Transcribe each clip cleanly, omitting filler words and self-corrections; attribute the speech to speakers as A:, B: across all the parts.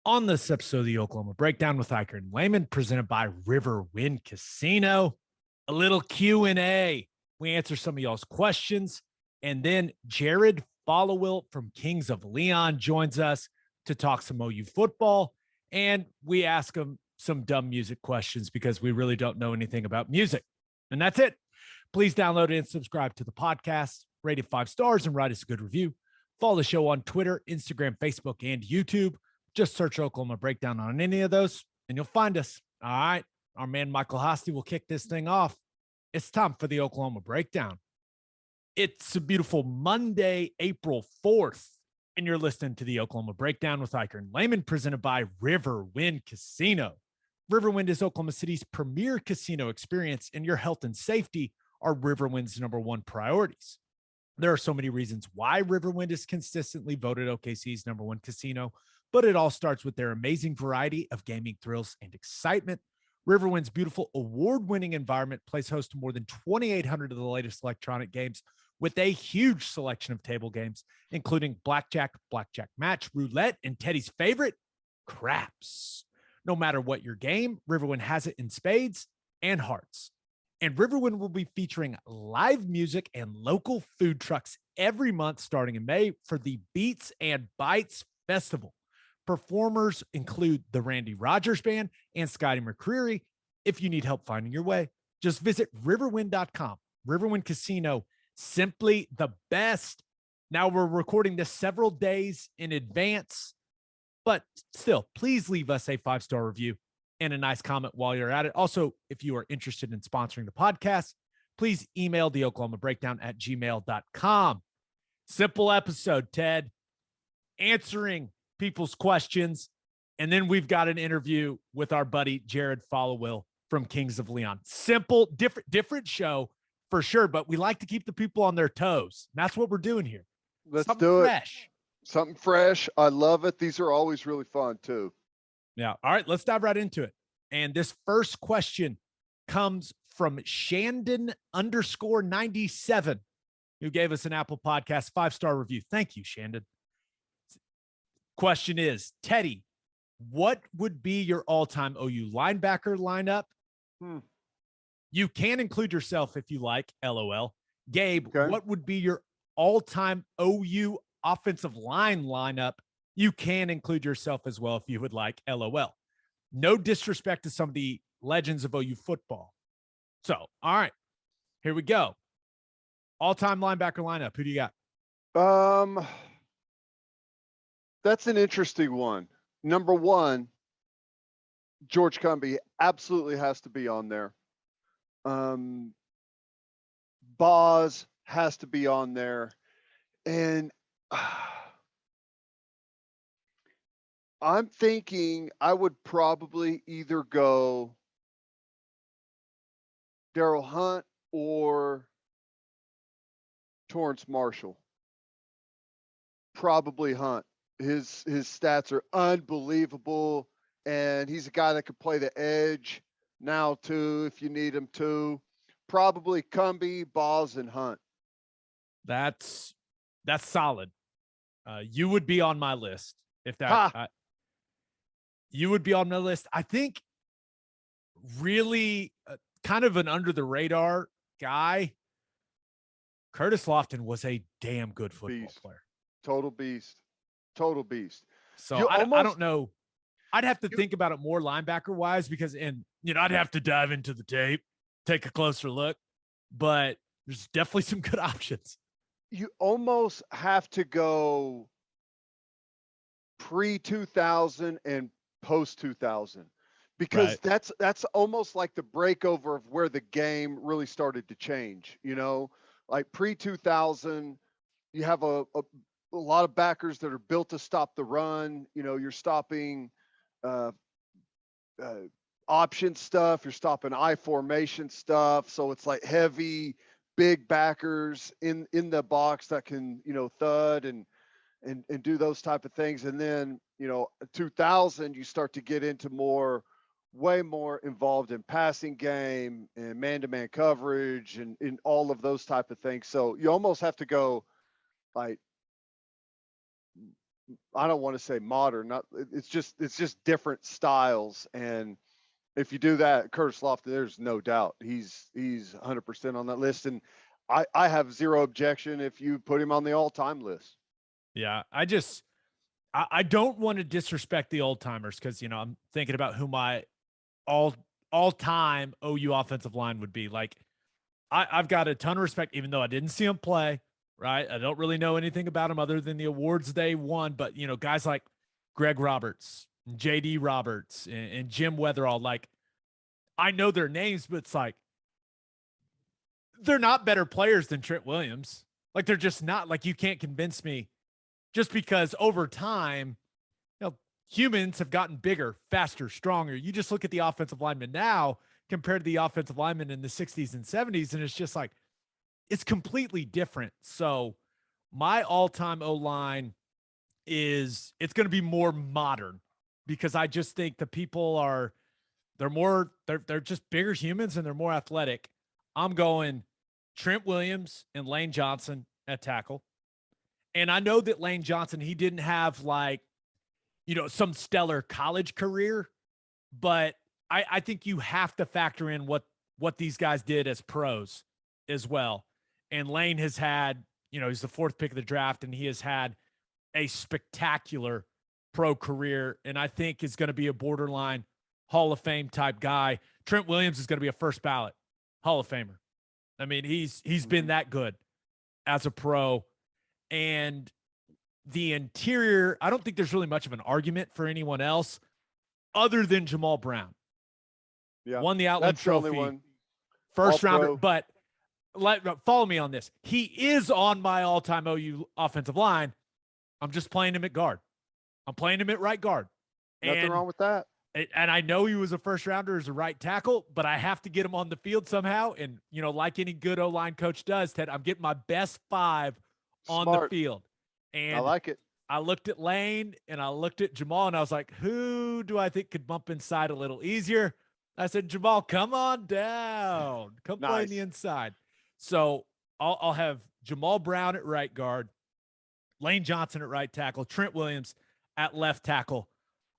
A: On this episode of the Oklahoma Breakdown with Ikard and Lehman, presented by Riverwind Casino, a little Q&A. We answer some of y'all's questions, and then Jared Followill from Kings of Leon joins us to talk some OU football, and we ask him some dumb music questions because we really don't know anything about music. And that's it. Please download and subscribe to the podcast, rate it 5 stars, and write us a good review. Follow the show on Twitter, Instagram, Facebook, and YouTube. Just search Oklahoma Breakdown on any of those, and you'll find us. All right. Our man Michael Hosty will kick this thing off. It's time for the Oklahoma Breakdown. It's a beautiful Monday, April 4th, and you're listening to the Oklahoma Breakdown with Ikard and Lehman, presented by Riverwind Casino. Riverwind is Oklahoma City's premier casino experience, and your health and safety are Riverwind's #1 priorities. There are so many reasons why Riverwind is consistently voted OKC's #1 casino, but it all starts with their amazing variety of gaming thrills and excitement. Riverwind's beautiful award-winning environment plays host to more than 2,800 of the latest electronic games with a huge selection of table games, including blackjack, blackjack match, roulette, and Teddy's favorite, craps. No matter what your game, Riverwind has it in spades and hearts. And Riverwind will be featuring live music and local food trucks every month starting in May for the Beats and Bites Festival. Performers include the Randy Rogers Band and Scotty McCreery. If you need help finding your way, just visit riverwind.com. Riverwind Casino, simply the best. Now, we're recording this several days in advance, but still, please leave us a 5-star review and a nice comment while you're at it. Also, if you are interested in sponsoring the podcast, please email the Oklahoma Breakdown at gmail.com. Simple episode, Ted. Answering people's questions, and then we've got an interview with our buddy Jared Followill from Kings of Leon. Simple, different show for sure, but we like to keep the people on their toes. That's what we're doing here.
B: Let's
A: Something
B: do
A: fresh.
B: it. Something fresh. I love it. These are always really fun too.
A: Yeah. All right, let's dive right into it. And this first question comes from Shandon_97, who gave us an Apple Podcast 5-star review. Thank you, Shandon. Question is, Teddy, what would be your all-time OU linebacker lineup? You can include yourself if you like, LOL. Gabe,
B: Okay.
A: What would be your all-time OU offensive line lineup? You can include yourself as well if you would like, LOL. No disrespect to some of the legends of OU football. So, all right, here we go. All-time linebacker lineup. Who do you got?
B: That's an interesting one. Number one, George Cumby absolutely has to be on there. Boz has to be on there. And I'm thinking I would probably either go Daryl Hunt or Torrance Marshall. Probably Hunt. His stats are unbelievable, and he's a guy that could play the edge now too if you need him to. Probably Cumby, Boz, and Hunt.
A: That's solid. You would be on my list if that. You would be on my list. I think really kind of an under the radar guy. Curtis Lofton was a damn good football player.
B: Total beast. Total beast.
A: So I don't know. I'd have to think about it more linebacker wise because, I'd have to dive into the tape, take a closer look, but there's definitely some good options.
B: You almost have to go pre-2000 and post-2000 because
A: right.
B: that's almost like the breakover of where the game really started to change. Like pre-2000, you have a lot of backers that are built to stop the run. You're stopping option stuff. You're stopping I formation stuff. So it's like heavy, big backers in the box that can, thud and do those type of things. And then, 2000, you start to get into way more involved in passing game and man-to-man coverage and in all of those type of things. So you almost have to go like I don't want to say modern, not it's just different styles. And if you do that, Curtis Lofton, there's no doubt he's 100% on that list. And I have zero objection if you put him on the all-time list.
A: Yeah, I don't want to disrespect the old timers because I'm thinking about who my all time OU offensive line would be. Like I've got a ton of respect, even though I didn't see him play. Right, I don't really know anything about him other than the awards they won. But guys like Greg Roberts, J.D. Roberts, and Jim Weatherall, like I know their names, but it's like they're not better players than Trent Williams. Like they're just not. Like you can't convince me just because over time, humans have gotten bigger, faster, stronger. You just look at the offensive linemen now compared to the offensive linemen in the 60s and 70s, and it's just like it's completely different. So my all-time O-line it's going to be more modern because I just think the people they're just bigger humans and they're more athletic. I'm going Trent Williams and Lane Johnson at tackle. And I know that Lane Johnson, he didn't have some stellar college career, but I think you have to factor in what these guys did as pros as well. And Lane has had, he's the 4th pick of the draft, and he has had a spectacular pro career, and I think is going to be a borderline Hall of Fame type guy. Trent Williams is going to be a first ballot Hall of Famer. I mean, he's been that good as a pro. And the interior, I don't think there's really much of an argument for anyone else other than Jamal Brown.
B: Yeah,
A: won the Outland Trophy,
B: the only one.
A: first rounder. But follow me on this. He is on my all-time OU offensive line. I'm just playing him at guard. I'm playing him at right guard.
B: Nothing wrong with that.
A: And I know he was a first rounder as a right tackle, but I have to get him on the field somehow. And, like any good O-line coach does, Ted, I'm getting my best 5 on the field. And
B: I like it.
A: I looked at Lane and I looked at Jamal and I was like, who do I think could bump inside a little easier? I said, Jamal, come on down. Come play on the inside. So I'll have Jamal Brown at right guard, Lane Johnson at right tackle, Trent Williams at left tackle.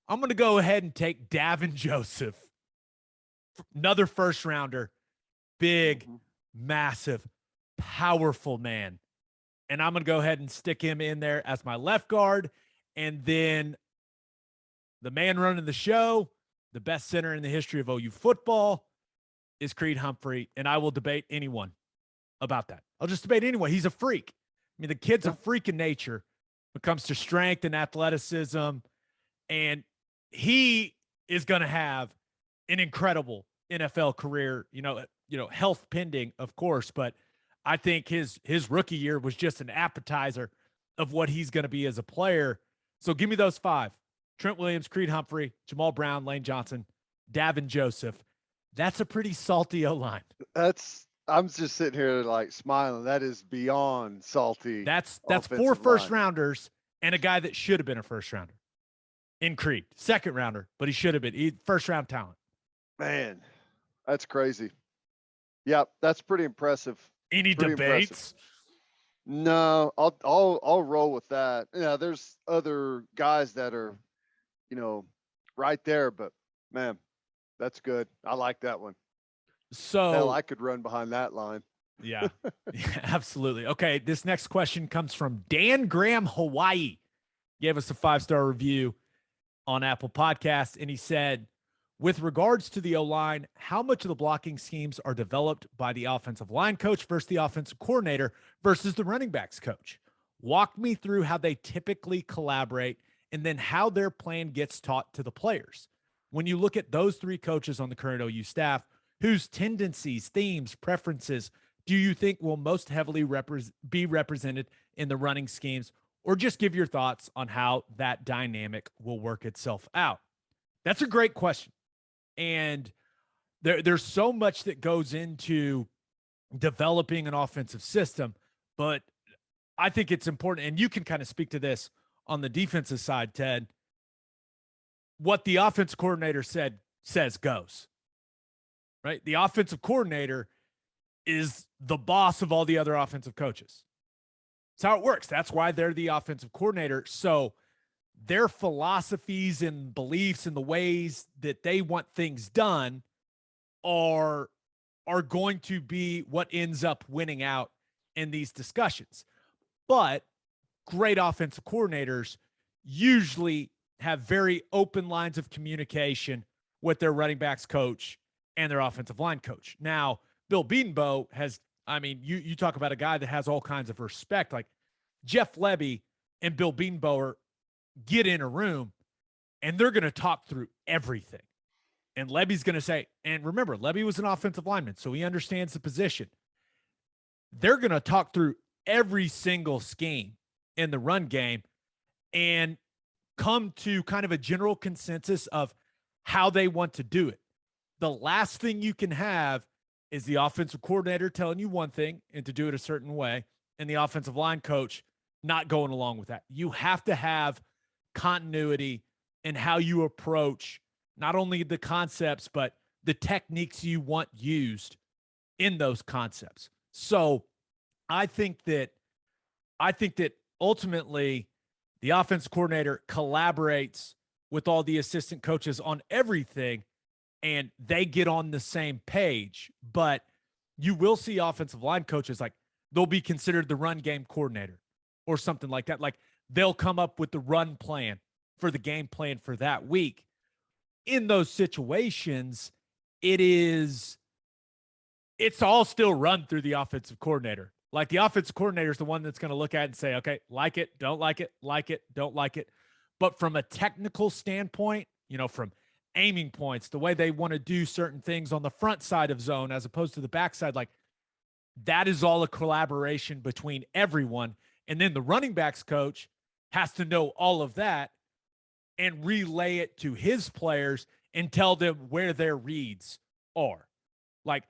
A: I'm going to go ahead and take Davin Joseph, another first rounder, big, massive, powerful man. And I'm going to go ahead and stick him in there as my left guard. And then the man running the show, the best center in the history of OU football, is Creed Humphrey. And I will debate anyone about that. I'll just debate anyone. He's a freak. I mean, the kid's a freak in nature when it comes to strength and athleticism. And he is going to have an incredible NFL career, health pending, of course, but I think his rookie year was just an appetizer of what he's going to be as a player. So give me those 5. Trent Williams, Creed Humphrey, Jamal Brown, Lane Johnson, Davin Joseph. That's a pretty salty O-line.
B: I'm just sitting here like smiling. That is beyond salty.
A: That's 4 first rounders and a guy that should have been a first rounder in Creed. Second rounder, but he should have been first round talent.
B: Man, that's crazy. Yeah, that's pretty impressive.
A: Any debates?
B: Impressive. No, I'll roll with that. Yeah, there's other guys that are, right there, but man, that's good. I like that one.
A: So
B: hell, I could run behind that line.
A: Yeah, absolutely. Okay, this next question comes from Dan Graham, Hawaii. Gave us a 5-star review on Apple Podcasts, and he said, with regards to the O-line, how much of the blocking schemes are developed by the offensive line coach versus the offensive coordinator versus the running backs coach? Walk me through how they typically collaborate and then how their plan gets taught to the players. When you look at those 3 coaches on the current OU staff, whose tendencies, themes, preferences do you think will most heavily be represented in the running schemes, or just give your thoughts on how that dynamic will work itself out? That's a great question. And there's so much that goes into developing an offensive system, but I think it's important, and you can kind of speak to this on the defensive side, Ted. What the offensive coordinator says goes, right? The offensive coordinator is the boss of all the other offensive coaches. That's how it works. That's why they're the offensive coordinator. So their philosophies and beliefs and the ways that they want things done are going to be what ends up winning out in these discussions. But great offensive coordinators usually have very open lines of communication with their running backs coach and their offensive line coach. Now, Bill Bedenbaugh has, I mean, you talk about a guy that has all kinds of respect. Like Jeff Lebby and Bill Bedenbaugh get in a room and they're going to talk through everything. And Lebby's going to say, and remember, Lebby was an offensive lineman, so he understands the position. They're going to talk through every single scheme in the run game and come to kind of a general consensus of how they want to do it. The last thing you can have is the offensive coordinator telling you one thing and to do it a certain way, and the offensive line coach not going along with that. You have to have continuity in how you approach not only the concepts, but the techniques you want used in those concepts. So I think that ultimately the offense coordinator collaborates with all the assistant coaches on everything and they get on the same page. But you will see offensive line coaches, like they'll be considered the run game coordinator or something like that. Like they'll come up with the run plan for the game plan for that week. In those situations, it's all still run through the offensive coordinator. Like the offensive coordinator is the one that's going to look at it and say, okay, like it, don't like it, don't like it. But from a technical standpoint, from aiming points, the way they want to do certain things on the front side of zone as opposed to the backside, like that is all a collaboration between everyone. And then the running backs coach has to know all of that and relay it to his players and tell them where their reads are. Like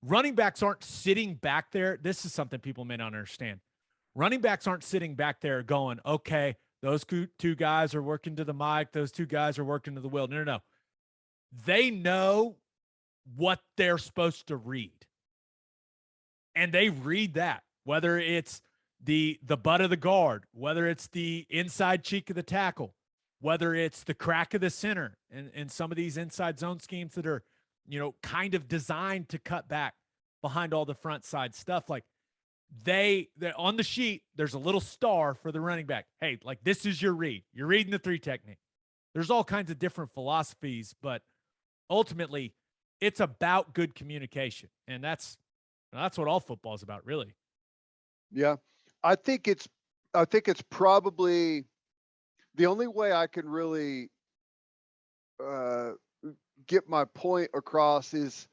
A: running backs aren't sitting back there. This is something people may not understand. Running backs aren't sitting back there going, okay, those two guys are working to the mic. Those two guys are working to the wheel. No. They know what they're supposed to read. And they read that, whether it's the butt of the guard, whether it's the inside cheek of the tackle, whether it's the crack of the center and some of these inside zone schemes that are, kind of designed to cut back behind all the front side stuff. Like they're on the sheet, there's a little star for the running back. Hey, like this is your read. You're reading the 3 technique. There's all kinds of different philosophies, but ultimately it's about good communication. And that's what all football is about, really.
B: Yeah. I think it's probably the only way I can really get my point across is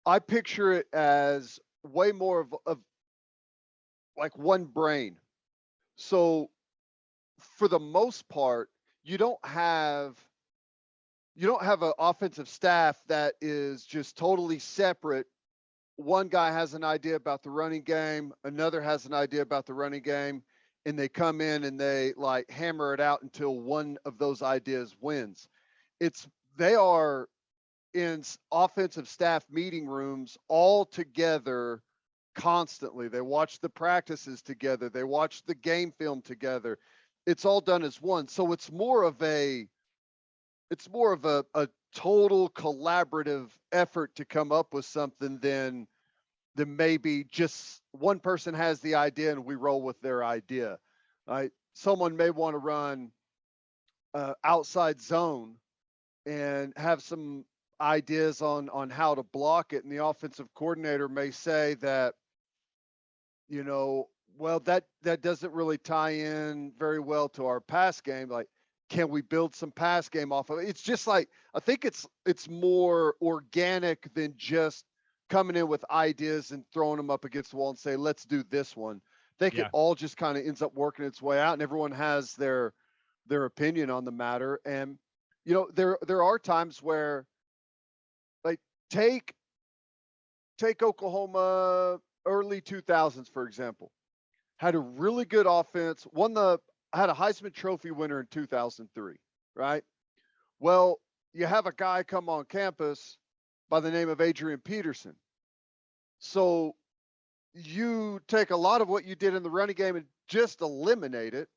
B: I picture it as way more of like one brain. So for the most part, you don't have an offensive staff that is just totally separate. One guy has an idea about the running game, another has an idea about the running game, and they come in and they like hammer it out until one of those ideas wins. They are in offensive staff meeting rooms all together constantly. They watch the practices together. They watch the game film together. It's all done as one. So it's more of a total collaborative effort to come up with something than maybe just one person has the idea and we roll with their idea. Right? Someone may want to run outside zone and have some ideas on how to block it, and the offensive coordinator may say that, well, that doesn't really tie in very well to our pass game. Like, can we build some pass game off of it? It's just like, I think it's more organic than just coming in with ideas and throwing them up against the wall and say, let's do this one. I think it all just kind of ends up working its way out, and everyone has their opinion on the matter. And, there are times where, like, take Oklahoma early 2000s, for example, had a really good offense, had a Heisman Trophy winner in 2003, right? Well, you have a guy come on campus by the name of Adrian Peterson. So you take a lot of what you did in the running game and just eliminate it,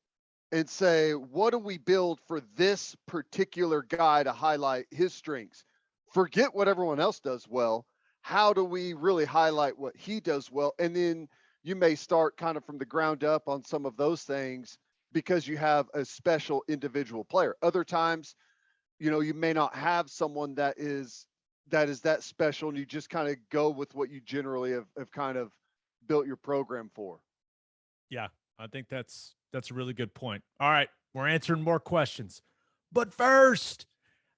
B: and say, what do we build for this particular guy to highlight his strengths? Forget what everyone else does well. How do we really highlight what he does well? And then you may start kind of from the ground up on some of those things because you have a special individual player. Other times, you may not have someone that special, and you just kind of go with what you generally have kind of built your program for.
A: Yeah, I think that's a really good point. All right, we're answering more questions. But first,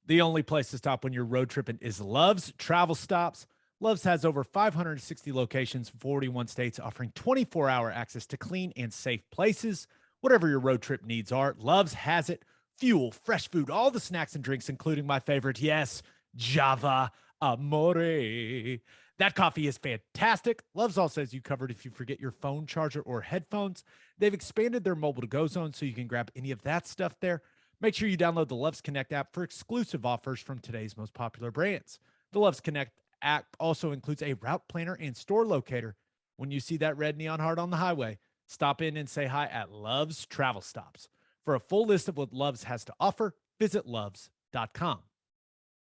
A: the only place to stop when you're road tripping is Love's Travel Stops. Love's has over 560 locations in 41 states, offering 24-hour access to clean and safe places. Whatever your road trip needs are, Love's has it. Fuel, fresh food, all the snacks and drinks, including my favorite, yes, Java Amore. That coffee is fantastic. Love's also has you covered if you forget your phone charger or headphones. They've expanded their mobile to-go zone so you can grab any of that stuff there. Make sure you download the Love's Connect app for exclusive offers from today's most popular brands. The Love's Connect app also includes a route planner and store locator. When you see that red neon heart on the highway, stop in and say hi at Love's Travel Stops. For a full list of what Love's has to offer, visit loves.com.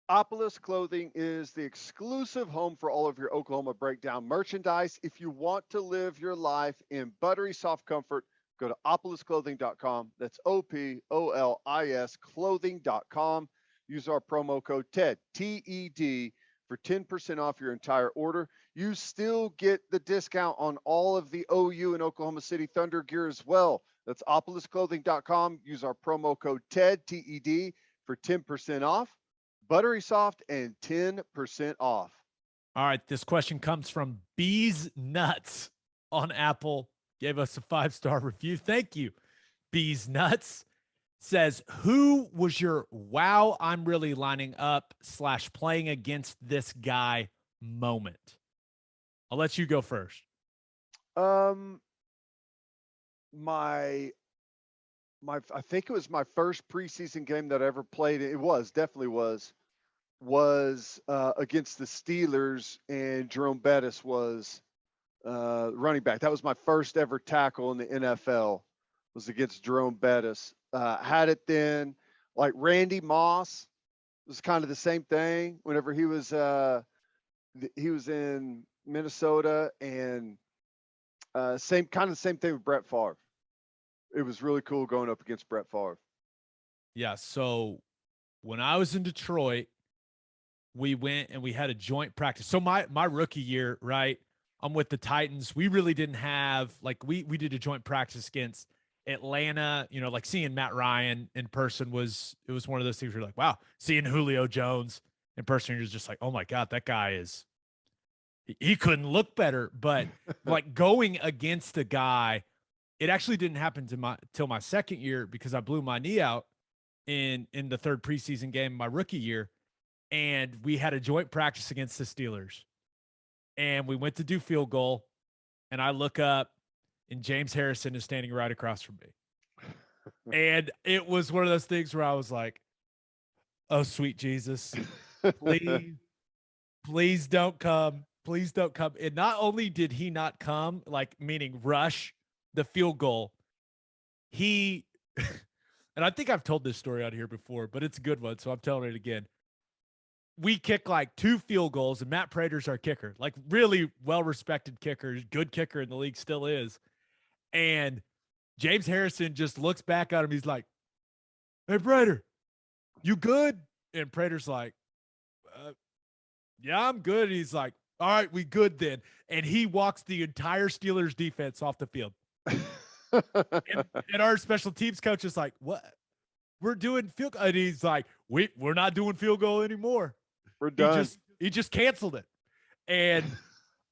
B: Opolis Clothing is the exclusive home for all of your Oklahoma Breakdown merchandise. If you want to live your life in buttery soft comfort, go to opolisclothing.com. That's OPOLIS clothing.com. Use our promo code TED, TED, for 10% off your entire order. You still get the discount on all of the OU and Oklahoma City Thunder gear as well. That's opolisclothing.com. Use our promo code TED, TED, for 10% off. Buttery soft and 10% off.
A: All right. This question comes from Bees Nuts on Apple. Gave us a 5-star review. Thank you. Bees Nuts says, who was your wow, I'm really lining up / playing against this guy moment? I'll let you go first.
B: I think it was my first preseason game that I ever played. It definitely was against the Steelers, and Jerome Bettis was running back. That was my first ever tackle in the NFL, was against Jerome Bettis. Had it then, like Randy Moss was kind of the same thing whenever he was in Minnesota, and same thing with Brett Favre. It was really cool going up against Brett Favre.
A: Yeah. So when I was in Detroit, we went and we had a joint practice. So my rookie year, right? I'm with the Titans. We really didn't have we did a joint practice against Atlanta. Like seeing Matt Ryan in person was one of those things where you're like, wow. Seeing Julio Jones in person, you're just like, oh my God, that guy he couldn't look better. But like going against a guy, it actually didn't happen till my second year because I blew my knee out in the third preseason game my rookie year. And we had a joint practice against the Steelers. And we went to do field goal. And I look up, and James Harrison is standing right across from me. And it was one of those things where I was like, oh, sweet Jesus, please don't come. Please don't come. And not only did he not come, meaning rush the field goal, he, and I think I've told this story out here before, but it's a good one. So I'm telling it again. We kick 2 field goals, and Matt Prater's our kicker, really well-respected kicker, good kicker in the league, still is. And James Harrison just looks back at him. He's like, hey, Prater, you good? And Prater's like, yeah, I'm good. And he's like, all right, we good then. And he walks the entire Steelers defense off the field. and our special teams coach is like, what? We're doing field goal. And he's like, we're not doing field goal anymore.
B: We're done.
A: He just canceled it. And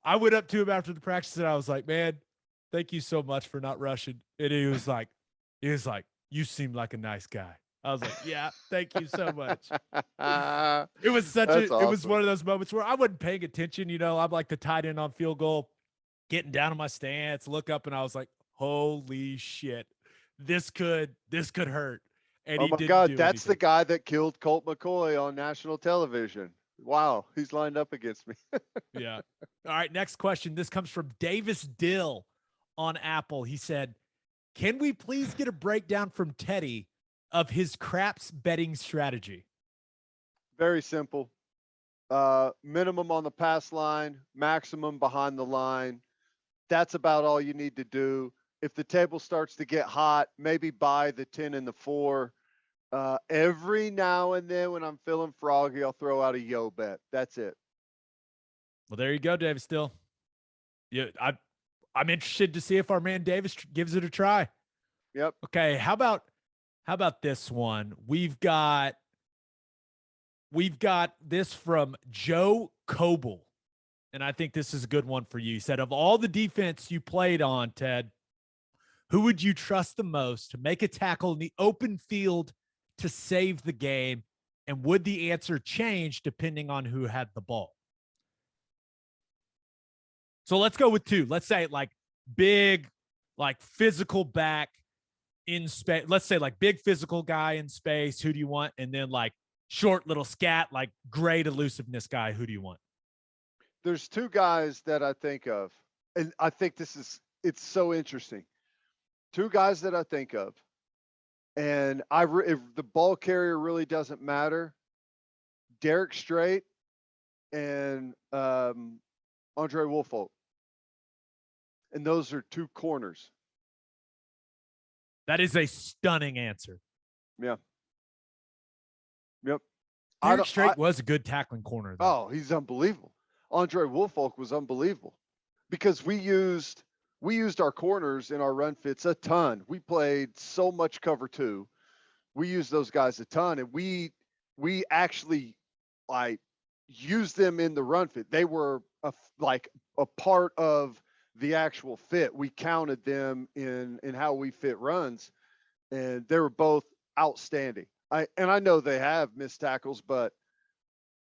A: I went up to him after the practice and I was like, man, thank you so much for not rushing. And he was like, you seem like a nice guy. I was like, yeah, thank you so much. It was awesome. It was one of those moments where I wasn't paying attention. I'm like the tight end on field goal, getting down in my stance, look up, and I was like, holy shit, this could hurt. And
B: oh my God, that's the guy that killed Colt McCoy on national television. Wow, he's lined up against me.
A: Yeah. All right, next question. This comes from Davis Dill on Apple. He said, Can we please get a breakdown from Teddy of his craps betting strategy?
B: Very simple. Minimum on the pass line, maximum behind the line. That's about all you need to do. If the table starts to get hot, maybe buy the 10 and the 4. Every now and then when I'm feeling froggy, I'll throw out a yo bet. That's it.
A: Well, there you go, David Still. Yeah, I'm interested to see if our man Davis gives it a try.
B: Yep.
A: Okay, how about this one? We've got this from Joe Coble, and I think this is a good one for you. He said, of all the defense you played on, Ted, who would you trust the most to make a tackle in the open field to save the game? And would the answer change depending on who had the ball? So let's go with 2. Let's say like big, like physical back in space. Let's say like big physical guy in space. Who do you want? And then like short little scat, like great elusiveness guy. Who do you want?
B: There's 2 guys that I think of, and I think it's so interesting. 2 guys that I think of, and if the ball carrier really doesn't matter, Derek Strait and Andre Woolfolk. And those are 2 corners.
A: That is a stunning answer.
B: Yeah. Yep.
A: Derek Strait was a good tackling corner, though.
B: Oh, he's unbelievable. Andre Woolfolk was unbelievable because we used our corners in our run fits a ton. We played so much cover 2. We used those guys a ton, and we actually like used them in the run fit. They were a part of the actual fit. We counted them in how we fit runs, and they were both outstanding. I know they have missed tackles, but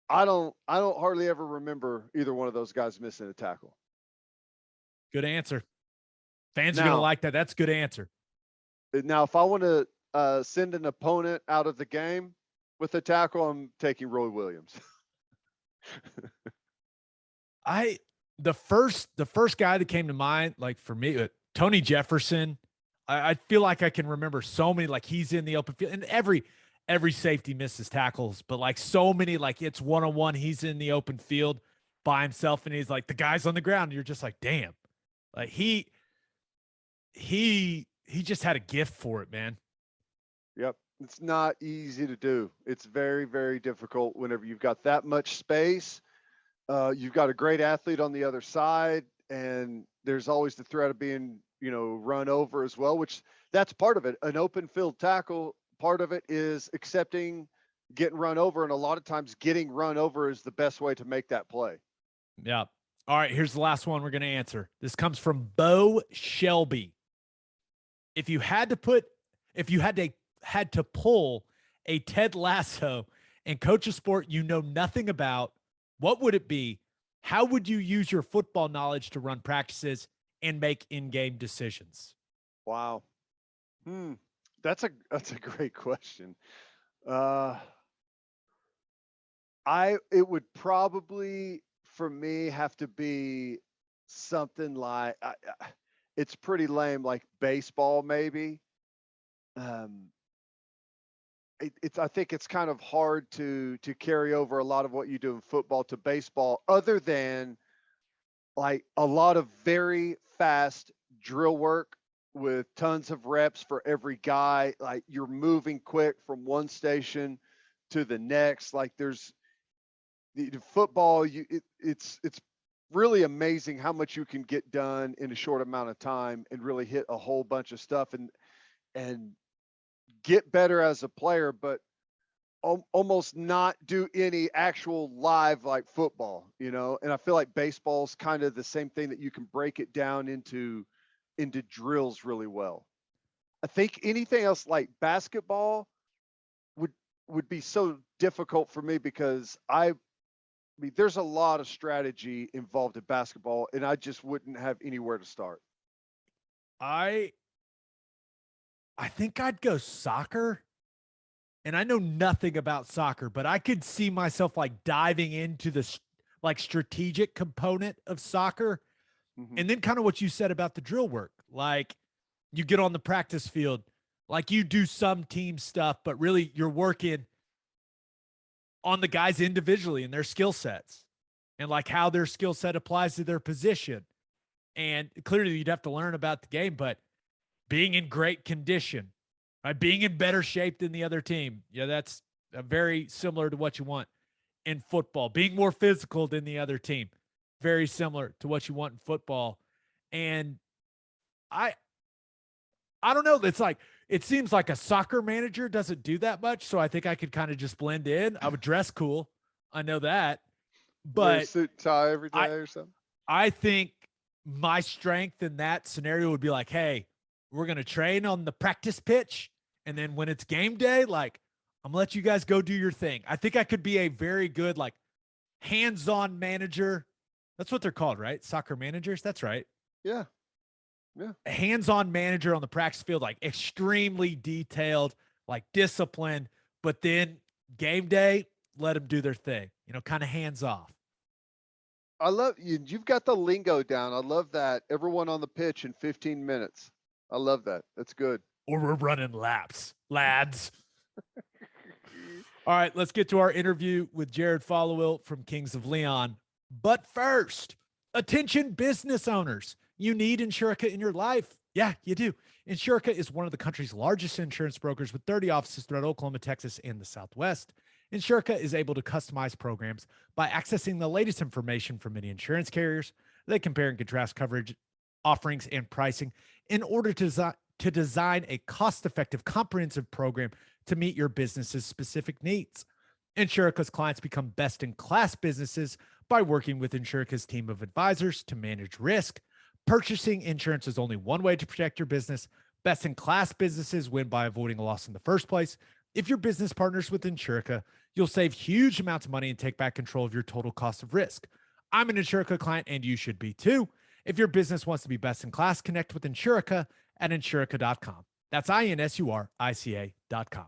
B: I don't hardly ever remember either one of those guys missing a tackle.
A: Good answer. Fans are going to like that. That's a good answer.
B: Now, if I want to send an opponent out of the game with a tackle, I'm taking Roy Williams.
A: The first guy that came to mind, like for me, Tony Jefferson. I feel like I can remember so many, like he's in the open field, and every safety misses tackles, but like so many, like it's 1-on-1, he's in the open field by himself, and he's like the guy's on the ground, and you're just like, damn, like he just had a gift for it, man.
B: Yep, it's not easy to do. It's very, very difficult whenever you've got that much space. You've got a great athlete on the other side, and there's always the threat of being, run over as well, which that's part of it. An open field tackle, part of it is accepting getting run over, and a lot of times getting run over is the best way to make that play.
A: Yeah. All right, here's the last one we're going to answer. This comes from Bo Shelby. If you had to pull a Ted Lasso and coach a sport you know nothing about, what would it be? How would you use your football knowledge to run practices and make in-game decisions?
B: Wow. That's a great question. It would probably, for me, have to be something like it's pretty lame, like baseball maybe. I think it's kind of hard to carry over a lot of what you do in football to baseball, other than like a lot of very fast drill work with tons of reps for every guy. Like you're moving quick from one station to the next. Like there's the football, it's really amazing how much you can get done in a short amount of time and really hit a whole bunch of stuff and get better as a player, but almost not do any actual live like football, and I feel like baseball's kind of the same thing, that you can break it down into drills really well. I think anything else like basketball would be so difficult for me, because I mean there's a lot of strategy involved in basketball, and I just wouldn't have anywhere to start.
A: I think I'd go soccer. And I know nothing about soccer, but I could see myself like diving into the like strategic component of soccer.
B: Mm-hmm.
A: And then kind of what you said about the drill work. Like you get on the practice field, like you do some team stuff, but really you're working on the guys individually and their skill sets and like how their skill set applies to their position. And clearly you'd have to learn about the game, but being in great condition, right? Being in better shape than the other team. Yeah, that's very similar to what you want in football. Being more physical than the other team, very similar to what you want in football. And I don't know. It's like, it seems like a soccer manager doesn't do that much. So I think I could kind of just blend in. I would dress cool. I know that.
B: Wear a
A: But
B: suit and tie every day or something.
A: I think my strength in that scenario would be like, hey, we're going to train on the practice pitch. And then when it's game day, like, I'm going to let you guys go do your thing. I think I could be a very good, like, hands-on manager. That's what they're called, right? Soccer managers. That's right.
B: Yeah. Yeah.
A: A hands-on manager on the practice field, like extremely detailed, like disciplined, but then game day, let them do their thing, kind of hands off.
B: I love you. You've got the lingo down. I love that. Everyone on the pitch in 15 minutes. I love that. That's good.
A: Or we're running laps, lads. All right, let's get to our interview with Jared Followill from Kings of Leon. But first, attention business owners. You need Insurica in your life. Yeah, you do. Insurica is one of the country's largest insurance brokers with 30 offices throughout Oklahoma, Texas, and the Southwest. Insurica is able to customize programs by accessing the latest information from many insurance carriers. They compare and contrast coverage, offerings, and pricing in order to design a cost-effective, comprehensive program to meet your business's specific needs. Insurica's clients become best-in-class businesses by working with Insurica's team of advisors to manage risk. Purchasing insurance is only one way to protect your business. Best-in-class businesses win by avoiding a loss in the first place. If your business partners with Insurica, you'll save huge amounts of money and take back control of your total cost of risk. I'm an Insurica client, and you should be too. If your business wants to be best in class, connect with Insurica at insurica.com. That's INSURICA.com.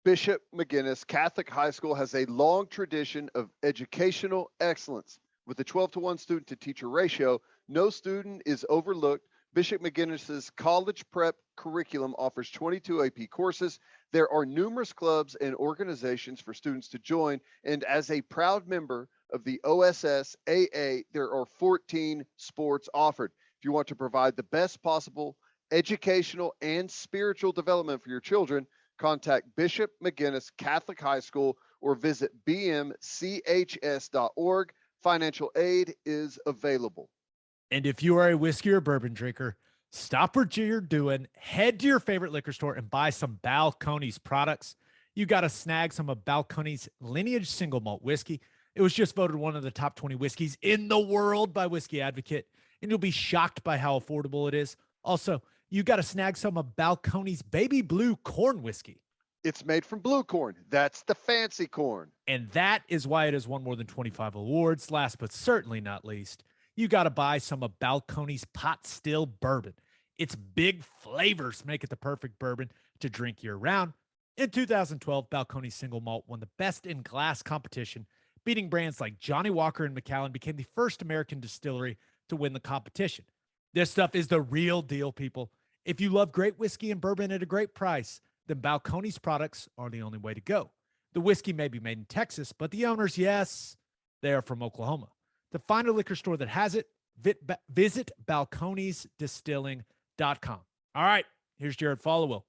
B: Bishop McGinnis Catholic High School has a long tradition of educational excellence. With a 12-to-1 student-to-teacher ratio, no student is overlooked. Bishop McGinnis's college prep curriculum offers 22 AP courses. There are numerous clubs and organizations for students to join, and as a proud member of the OSS AA, there are 14 sports offered. If you want to provide the best possible educational and spiritual development for your children, contact Bishop McGinnis Catholic High School or visit bmchs.org. Financial aid is available.
A: And if you are a whiskey or bourbon drinker, stop what you're doing, head to your favorite liquor store and buy some Balcones products. You got to snag some of Balcones Lineage Single Malt Whiskey. It was just voted one of the top 20 whiskeys in the world by Whiskey Advocate, and you'll be shocked by how affordable it is. Also, you got to snag some of Balcones Baby Blue Corn Whiskey.
B: It's made from blue corn. That's the fancy corn.
A: And that is why it has won more than 25 awards. Last but certainly not least, you got to buy some of Balcones Pot Still Bourbon. Its big flavors make it the perfect bourbon to drink year-round. In 2012, Balcones Single Malt won the Best in Glass competition, beating brands like Johnny Walker and Macallan, became the first American distillery to win the competition. This stuff is the real deal, people. If you love great whiskey and bourbon at a great price, then Balcones products are the only way to go. The whiskey may be made in Texas, but the owners, yes, they are from Oklahoma. To find a liquor store that has it, visit balconesdistilling.com. All right, here's Jared Followill.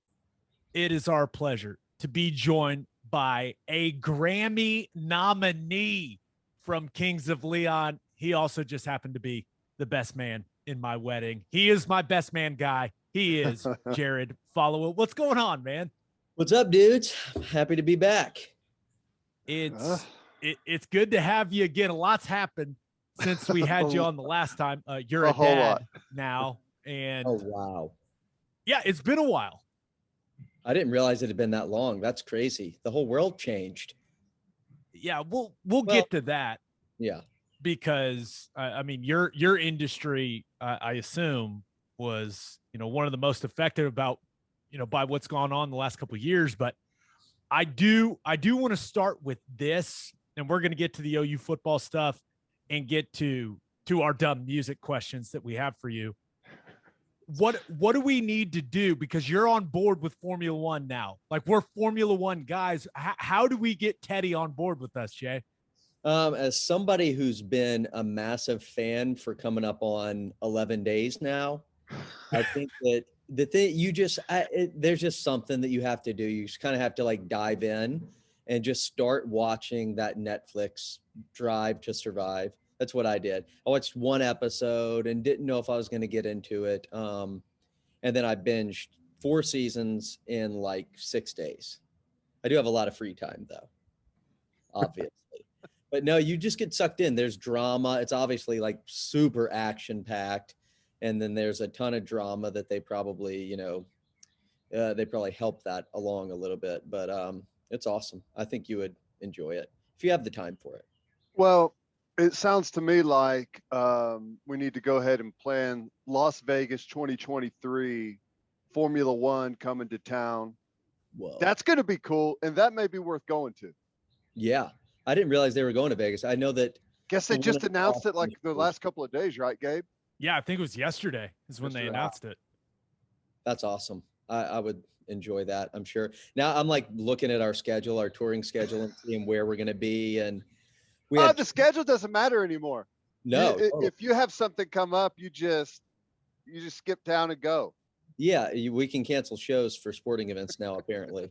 A: It is our pleasure to be joined by a Grammy nominee from Kings of Leon. He also just happened to be the best man in my wedding. He is my best man guy. He is Jared Followill. What's going on, man?
C: What's up, dudes? Happy to be back.
A: It's good to have you again. A lot's happened since we had you on the last time. You're a
B: whole
A: dad
B: lot
A: now, and
C: Oh, wow.
A: yeah, it's been a while.
C: I didn't realize it had been that long. That's crazy. The whole world changed.
A: Yeah, we'll get to that.
C: Yeah.
A: Because I mean, your industry, I assume, was one of the most affected by what's gone on the last couple of years. But I do want to start with this, and we're going to get to the OU football stuff and get to our dumb music questions that we have for you. what do we need to do? Because you're on board with Formula One now. Like, we're Formula One guys. How do we get Teddy on board with us, Jay?
C: As somebody who's been a massive fan for coming up on 11 days now, I think that the thing there's just something that you have to do. You just kind of have to like dive in and just start watching that Netflix Drive to Survive. That's what I did. I watched one episode and didn't know if I was going to get into it. And then I binged 4 seasons in like 6 days. I do have a lot of free time though, obviously. But no, you just get sucked in. There's drama. It's obviously like super action packed. And then there's a ton of drama that they probably, they probably help that along a little bit. But it's awesome. I think you would enjoy it if you have the time for it.
B: Well, it sounds to me like we need to go ahead and plan Las Vegas 2023 Formula One coming to town.
C: Whoa.
B: That's going to be cool. And that may be worth going to.
C: Yeah. I didn't realize they were going to Vegas. I know that.
B: Guess they just announced it like the last couple of days, right, Gabe?
A: Yeah, I think it was yesterday is when they announced it.
C: That's awesome. I would enjoy that, I'm sure. Now I'm like looking at our schedule, our touring schedule, and seeing where we're going to be. And
B: the schedule doesn't matter anymore.
C: No.
B: If you have something come up, you just skip town and go.
C: Yeah, we can cancel shows for sporting events now, apparently.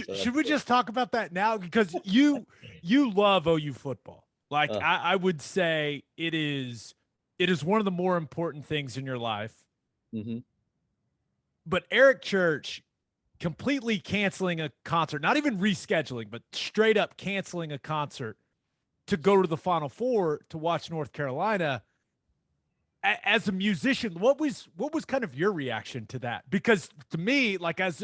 A: So should we just talk about that now? Because you love OU football. Like I would say it is one of the more important things in your life.
C: Mm-hmm.
A: But Eric Church completely canceling a concert, not even rescheduling, but straight up canceling a concert to go to the Final Four to watch North Carolina. As a musician, what was kind of your reaction to that? Because to me, like as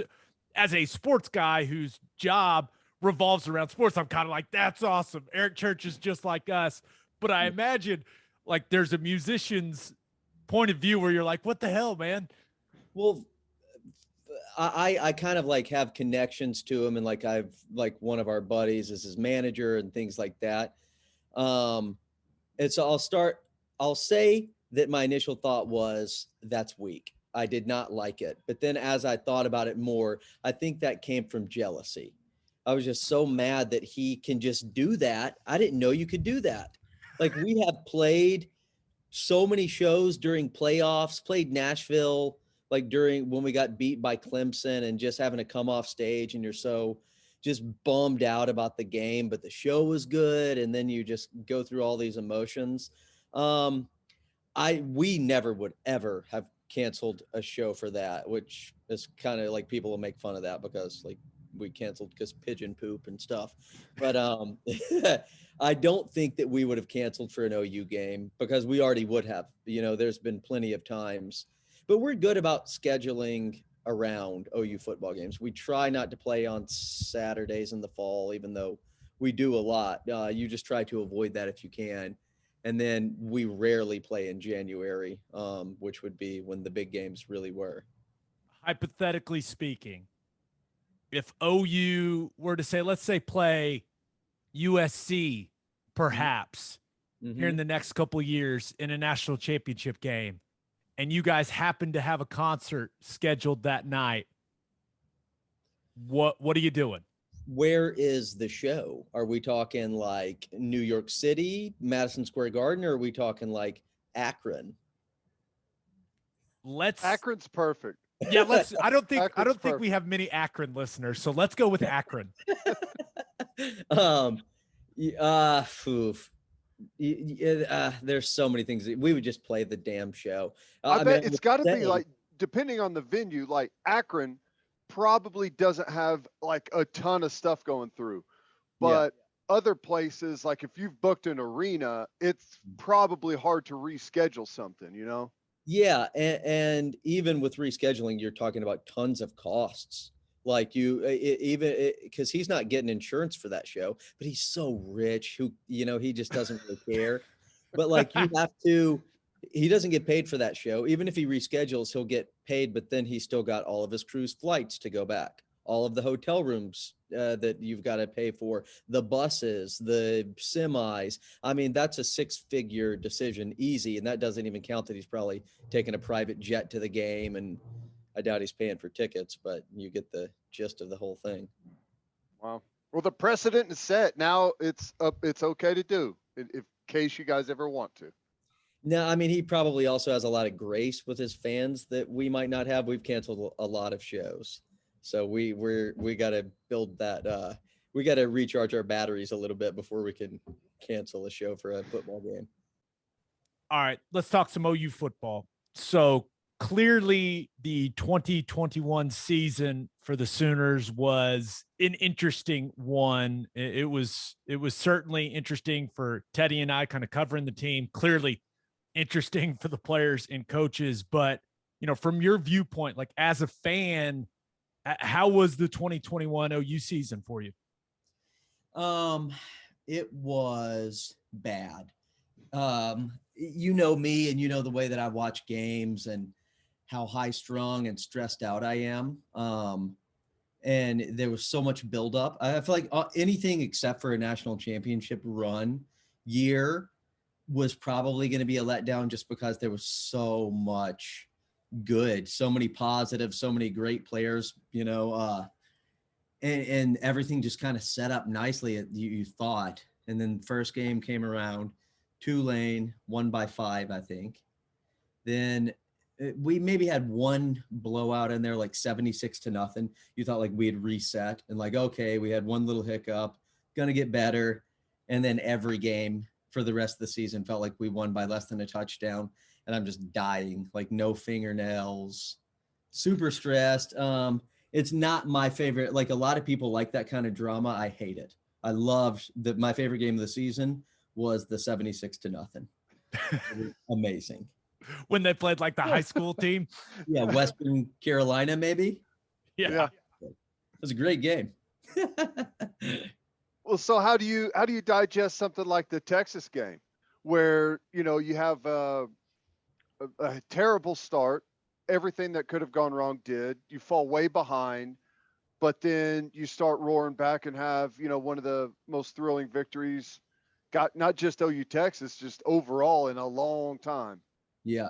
A: a sports guy whose job revolves around sports, I'm kind of like, that's awesome. Eric Church is just like us. But I imagine like there's a musician's point of view where you're like, what the hell, man?
C: Well, I kind of like have connections to him, and like I've like one of our buddies is his manager and things like that. And so I'll say that my initial thought was that's weak. I did not like it. But then as I thought about it more, I think that came from jealousy. I was just so mad that he can just do that. I didn't know you could do that. Like, we have played so many shows during playoffs, played Nashville, like during when we got beat by Clemson, and just having to come off stage and you're so just bummed out about the game, but the show was good. And then you just go through all these emotions. We never would ever have canceled a show for that, which is kind of like people will make fun of that because like we canceled because pigeon poop and stuff. But I don't think that we would have canceled for an OU game because we already would have. There's been plenty of times, but we're good about scheduling around OU football games. We try not to play on Saturdays in the fall, even though we do a lot. You just try to avoid that if you can. And then we rarely play in January, which would be when the big games really were.
A: Hypothetically speaking, if OU were to say, let's say play USC perhaps here in the next couple of years in a national championship game, and you guys happen to have a concert scheduled that night, what are you doing?
C: Where is the show? Are we talking like New York City, Madison Square Garden, or are we talking like Akron?
B: Akron's perfect.
A: Yeah, I don't think we have many Akron listeners, so let's go with Akron. There's
C: so many things. We would just play the damn show.
B: I bet it's got to be like, depending on the venue, like Akron probably doesn't have like a ton of stuff going through, but other places, like if you've booked an arena, it's probably hard to reschedule something,
C: Yeah, and even with rescheduling, you're talking about tons of costs. Like because he's not getting insurance for that show, but he's so rich, he just doesn't really care. But like he doesn't get paid for that show. Even if he reschedules, he'll get paid, but then he's still got all of his crew's flights to go back, all of the hotel rooms that you've got to pay for, the buses, the semis. I mean, that's a 6-figure decision, easy. And that doesn't even count that he's probably taking a private jet to the game. And I doubt he's paying for tickets, but you get the gist of the whole thing.
B: Wow. Well, the precedent is set. Now it's okay to do in case you guys ever want to.
C: No, I mean, he probably also has a lot of grace with his fans that we might not have. We've canceled a lot of shows. So we got to build that. We got to recharge our batteries a little bit before we can cancel a show for a football game.
A: All right, let's talk some OU football. So clearly the 2021 season for the Sooners was an interesting one. It was certainly interesting for Teddy and I kind of covering the team. Clearly interesting for the players and coaches, but from your viewpoint, like as a fan, how was the 2021 OU season for you?
C: It was bad. You know me, and you know the way that I watch games and how high strung and stressed out I am. And there was so much buildup. I feel like anything except for a national championship run year was probably going to be a letdown, just because there was so much good, so many positives, so many great players, and everything just kind of set up nicely, you thought. And then first game came around, Tulane won by 5, I think. Then we maybe had one blowout in there, like 76-0. You thought like we had reset and like, okay, we had one little hiccup, gonna get better. And then every game for the rest of the season felt like we won by less than a touchdown. And I'm just dying, like no fingernails, super stressed. It's not my favorite. Like a lot of people like that kind of drama. I hate it. I loved my favorite game of the season was the 76-0. Amazing.
A: When they played like the high school team.
C: Yeah. Western Carolina, maybe.
A: Yeah.
C: It was a great game.
B: Well, so how do you digest something like the Texas game where, you have a terrible start, everything that could have gone wrong did, you fall way behind, but then you start roaring back and have, one of the most thrilling victories, got not just OU Texas, just overall in a long time.
C: Yeah.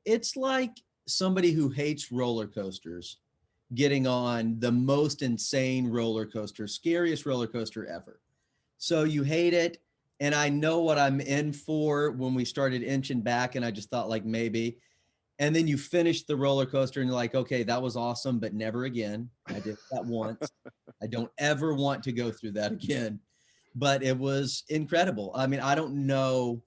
C: It's like somebody who hates roller coasters getting on the most insane roller coaster, scariest roller coaster ever. So you hate it. And I know what I'm in for when we started inching back, and I just thought like maybe. And then you finish the roller coaster and you're like, okay, that was awesome, but never again. I did that once. I don't ever want to go through that again. But it was incredible. I mean, I don't know.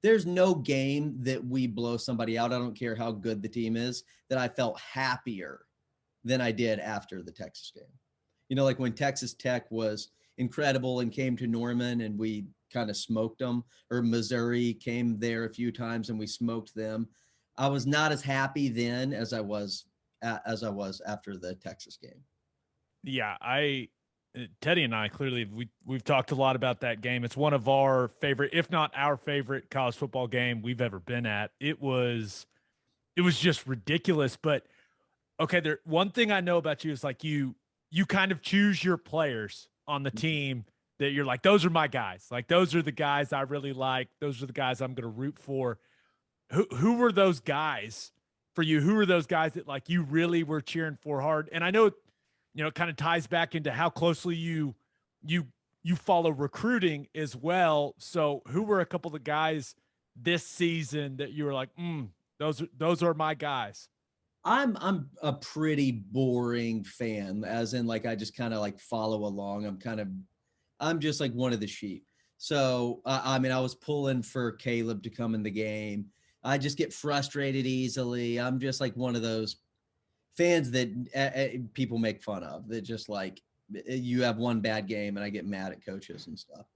C: There's no game that we blow somebody out, I don't care how good the team is, that I felt happier than I did after the Texas game. Like when Texas Tech was incredible and came to Norman and we kind of smoked them, or Missouri came there a few times and we smoked them. I was not as happy then as I was after the Texas game.
A: Yeah, Teddy and I clearly we've talked a lot about that game. It's one of our favorite, if not our favorite, college football game we've ever been at. It was just ridiculous. But okay, one thing I know about you is like you kind of choose your players on the team that you're like, those are my guys. Like those are the guys I really like. Those are the guys I'm going to root for. Who were those guys for you? Who were those guys that like you really were cheering for hard? And I know, it kind of ties back into how closely you follow recruiting as well. So who were a couple of the guys this season that you were like, those are my guys?
C: I'm a pretty boring fan, as in like I just kind of like follow along. I'm just like one of the sheep. So I mean, I was pulling for Caleb to come in the game. I just get frustrated easily. I'm just like one of those fans that people make fun of, that just like, you have one bad game and I get mad at coaches and stuff.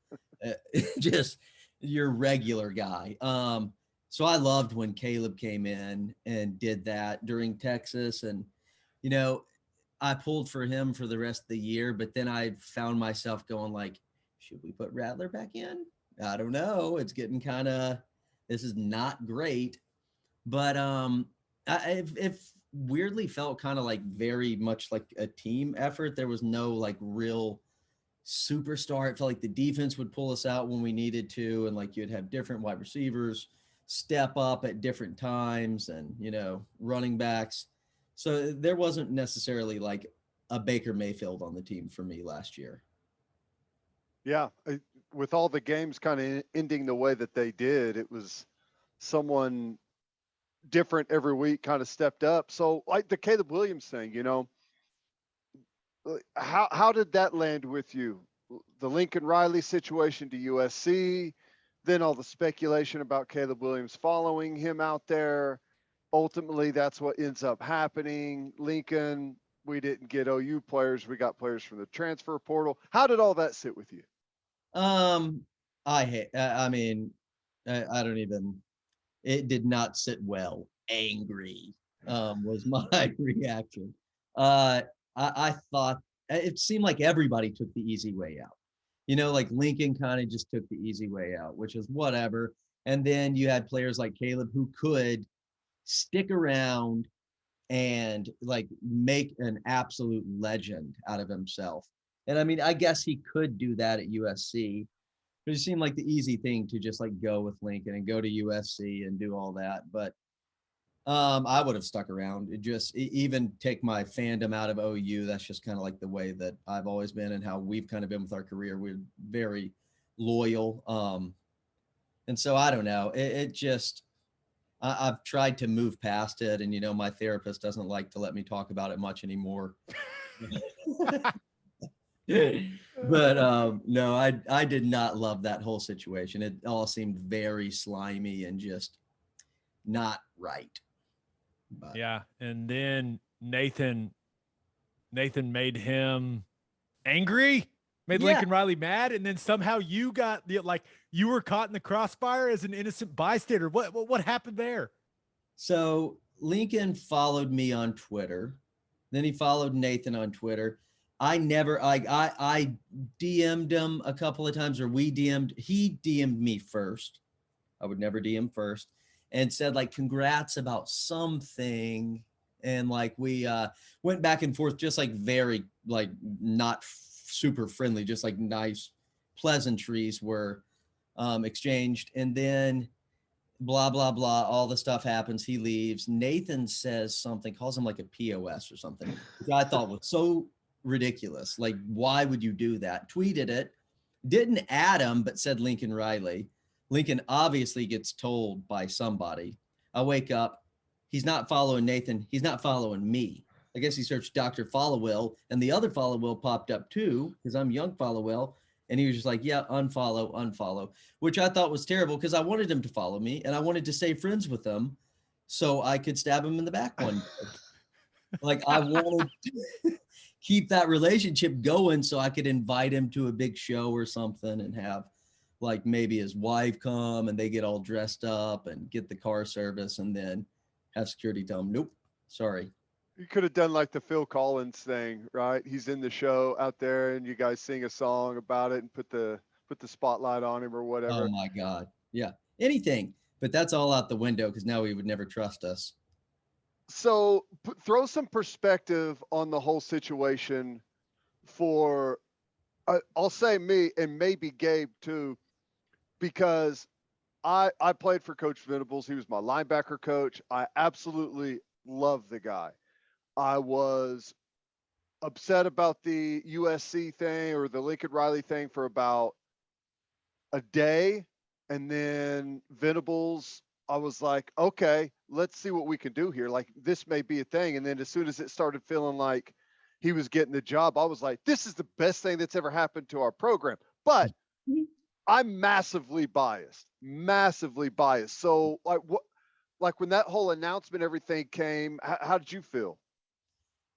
C: Just your regular guy. So I loved when Caleb came in and did that during Texas. And, I pulled for him for the rest of the year, but then I found myself going like, should we put Rattler back in? I don't know. It's getting this is not great. But if weirdly felt kind of like very much like a team effort. There was no like real superstar. It felt like the defense would pull us out when we needed to, and like you'd have different wide receivers step up at different times, and running backs. So there wasn't necessarily like a Baker Mayfield on the team for me last year.
B: Yeah, with all the games kind of ending the way that they did, it was someone different every week kind of stepped up. So like the Caleb Williams thing, how did that land with you? The Lincoln Riley situation to USC, then all the speculation about Caleb Williams following him out there. Ultimately, that's what ends up happening. Lincoln, we didn't get OU players. We got players from the transfer portal. How did all that sit with you?
C: I mean, I don't even, it did not sit well. Angry, was my reaction. I thought it seemed like everybody took the easy way out. Like Lincoln kind of just took the easy way out, which is whatever. And then you had players like Caleb who could stick around and like make an absolute legend out of himself. And I mean, I guess he could do that at USC, but it seemed like the easy thing to just like go with Lincoln and go to USC and do all that. But I would have stuck around. It just even take my fandom out of OU. That's just kind of like the way that I've always been and how we've kind of been with our career. We're very loyal. And so I don't know. It just I've tried to move past it, and my therapist doesn't like to let me talk about it much anymore. But no, I did not love that whole situation. It all seemed very slimy and just not right.
A: But. Yeah, and then Nathan made him angry, made Lincoln Riley mad, and then somehow you got you were caught in the crossfire as an innocent bystander. What happened there?
C: So Lincoln followed me on Twitter, then he followed Nathan on Twitter. I DM'd him a couple of times, or he DM'd me first. I would never DM first. And said like, congrats about something. And like, we went back and forth, just like very like not super friendly, just like nice pleasantries were exchanged. And then blah, blah, blah, all the stuff happens. He leaves. Nathan says something, calls him like a POS or something, which I thought was so ridiculous. Like, why would you do that? Tweeted it, didn't add him, but said Lincoln Riley. Lincoln obviously gets told by somebody. I wake up. He's not following Nathan. He's not following me. I guess he searched Dr. Followill, and the other Followill popped up too, because I'm young Followill. And he was just like, yeah, unfollow, which I thought was terrible because I wanted him to follow me and I wanted to stay friends with him so I could stab him in the back one day. Like I wanted to keep that relationship going so I could invite him to a big show or something and have like maybe his wife come and they get all dressed up and get the car service and then have security tell him, nope, sorry.
B: You could have done like the Phil Collins thing, right? He's in the show out there and you guys sing a song about it and put the spotlight on him or whatever.
C: Oh my God. Yeah. Anything. But that's all out the window because now he would never trust us.
B: So throw some perspective on the whole situation for, I'll say me and maybe Gabe too, because I played for Coach Venables. He was my linebacker coach. I absolutely love the guy. I was upset about the USC thing or the Lincoln Riley thing for about a day. And then Venables, I was like, okay, let's see what we can do here. Like, this may be a thing. And then as soon as it started feeling like he was getting the job, I was like, this is the best thing that's ever happened to our program. But I'm massively biased. So like when that whole announcement, everything came, how did you feel?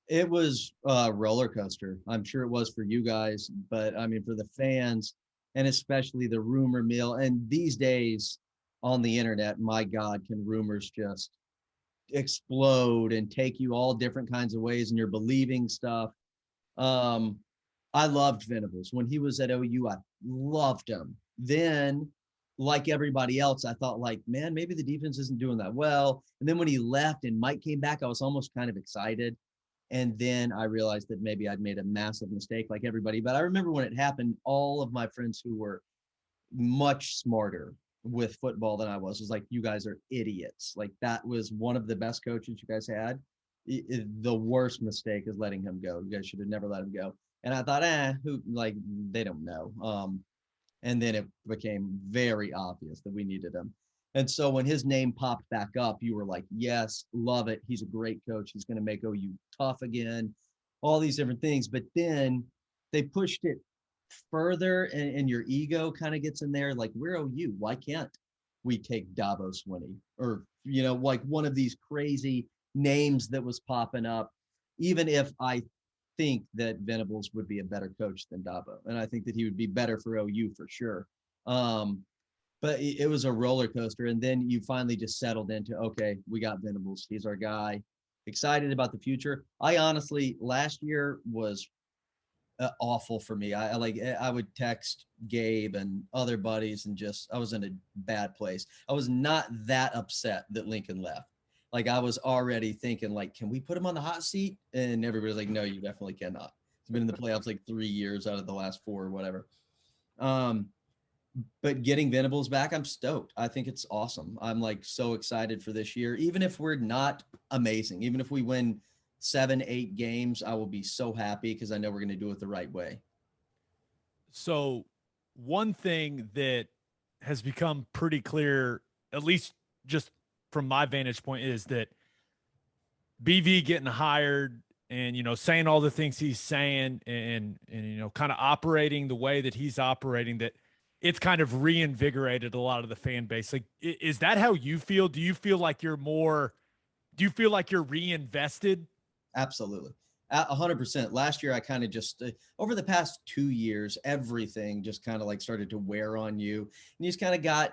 C: It was a roller coaster. I'm sure it was for you guys, but I mean, for the fans and especially the rumor mill. And these days on the internet, my God, can rumors just explode and take you all different kinds of ways and you're believing stuff. I loved Venables. When he was at OU, I loved him. Then like everybody else, I thought like, man, maybe the defense isn't doing that well. And then when he left and Mike came back, I was almost kind of excited. And then I realized that maybe I'd made a massive mistake like everybody. But I remember when it happened, all of my friends who were much smarter with football than I was like, you guys are idiots. Like that was one of the best coaches you guys had. The worst mistake is letting him go. You guys should have never let him go. And I thought, who, like, they don't know. And then it became very obvious that we needed him. And so when his name popped back up, you were like, yes, love it. He's a great coach. He's going to make OU tough again, all these different things. But then they pushed it further, and your ego kind of gets in there. Like, we're OU. Why can't we take Dabo Swinney? Or, like one of these crazy names that was popping up, even if I think that Venables would be a better coach than Dabo. And I think that he would be better for OU for sure. But it was a roller coaster. And then you finally just settled into, okay, we got Venables. He's our guy. Excited about the future. I honestly, last year was awful for me. I would text Gabe and other buddies and I was in a bad place. I was not that upset that Lincoln left. Like I was already thinking like, can we put him on the hot seat? And everybody's like, no, you definitely cannot. He's been in the playoffs like 3 years out of the last 4 or whatever. But getting Venables back, I'm stoked. I think it's awesome. I'm like so excited for this year. Even if we're not amazing, even if we win 7-8 games, I will be so happy because I know we're going to do it the right way.
A: So one thing that has become pretty clear, at least just from my vantage point, is that BV getting hired and, saying all the things he's saying and kind of operating the way that he's operating, that it's kind of reinvigorated a lot of the fan base. Like, is that how you feel? Do you feel like you're reinvested?
C: Absolutely. 100%. Last year, I kind of just, over the past 2 years, everything just kind of like started to wear on you. And you just kind of got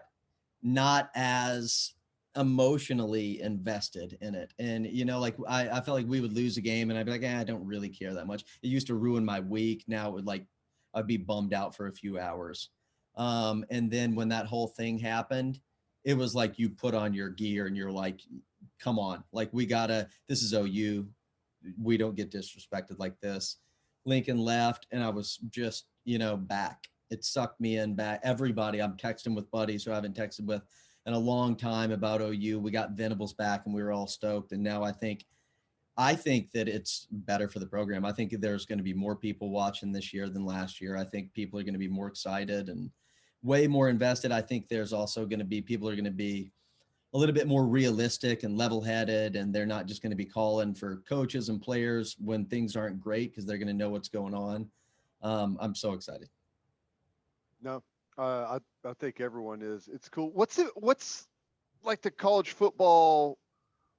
C: not as emotionally invested in it. And, like I felt like we would lose a game and I'd be like, I don't really care that much. It used to ruin my week. Now it would I'd be bummed out for a few hours. And then when that whole thing happened, it was like you put on your gear and you're like, come on, like this is OU. We don't get disrespected like this. Lincoln left and I was just, back. It sucked me in back. Everybody, I'm texting with buddies who I haven't texted with in a long time about OU. We got Venables back and we were all stoked. And now I think that it's better for the program. I think there's going to be more people watching this year than last year. I think people are going to be more excited and way more invested. I think there's also going to be people are going to be a little bit more realistic and level-headed, and they're not just going to be calling for coaches and players when things aren't great because they're going to know what's going on. I'm so excited.
B: No, I think everyone is. It's cool. What's like the college football?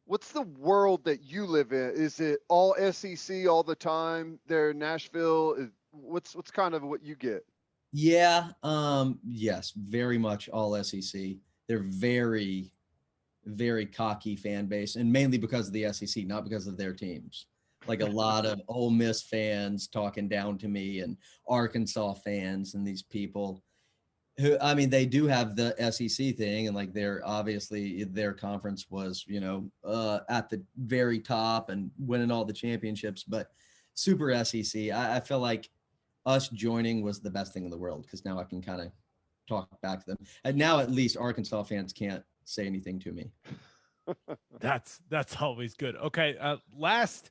B: What's the world that you live in? Is it all SEC all the time there in Nashville? What's kind of what you get?
C: Yeah. Yes, very much all SEC. They're very, very cocky fan base, and mainly because of the SEC, not because of their teams. Like a lot of Ole Miss fans talking down to me and Arkansas fans and these people who, I mean, they do have the SEC thing, and like they're obviously their conference was, at the very top and winning all the championships, but super SEC. I feel like us joining was the best thing in the world because now I can kind of talk back to them. And now at least Arkansas fans can't say anything to me.
A: That's always good. Okay. Last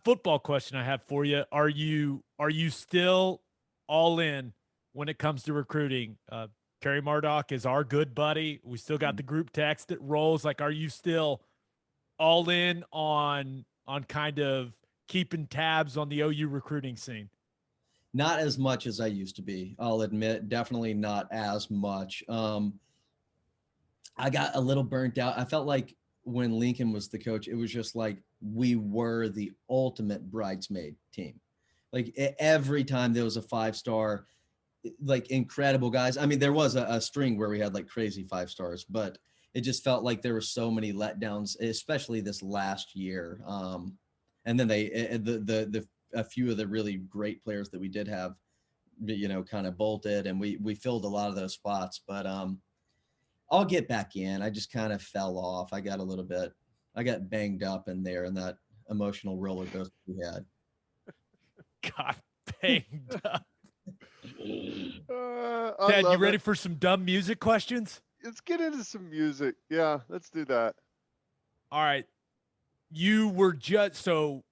A: football question I have for you. Are you still all in when it comes to recruiting? Terry Murdoch is our good buddy. We still got the group text that rolls. Like, are you still all in on kind of keeping tabs on the OU recruiting scene?
C: Not as much as I used to be. I'll admit, definitely not as much. I got a little burnt out. I felt like when Lincoln was the coach, it was just like we were the ultimate bridesmaid team. Like every time there was a 5-star, like incredible guys. I mean, there was a string where we had like crazy 5 stars, but it just felt like there were so many letdowns, especially this last year. And then a few of the really great players that we did have kind of bolted, and we filled a lot of those spots. But I'll get back in. I just kind of fell off. I got banged up in there in that emotional roller coaster we had.
A: Got banged up.
B: Ted,
A: you ready for some dumb music questions?
B: Let's get into some music. Yeah, let's do that.
A: All right. You were so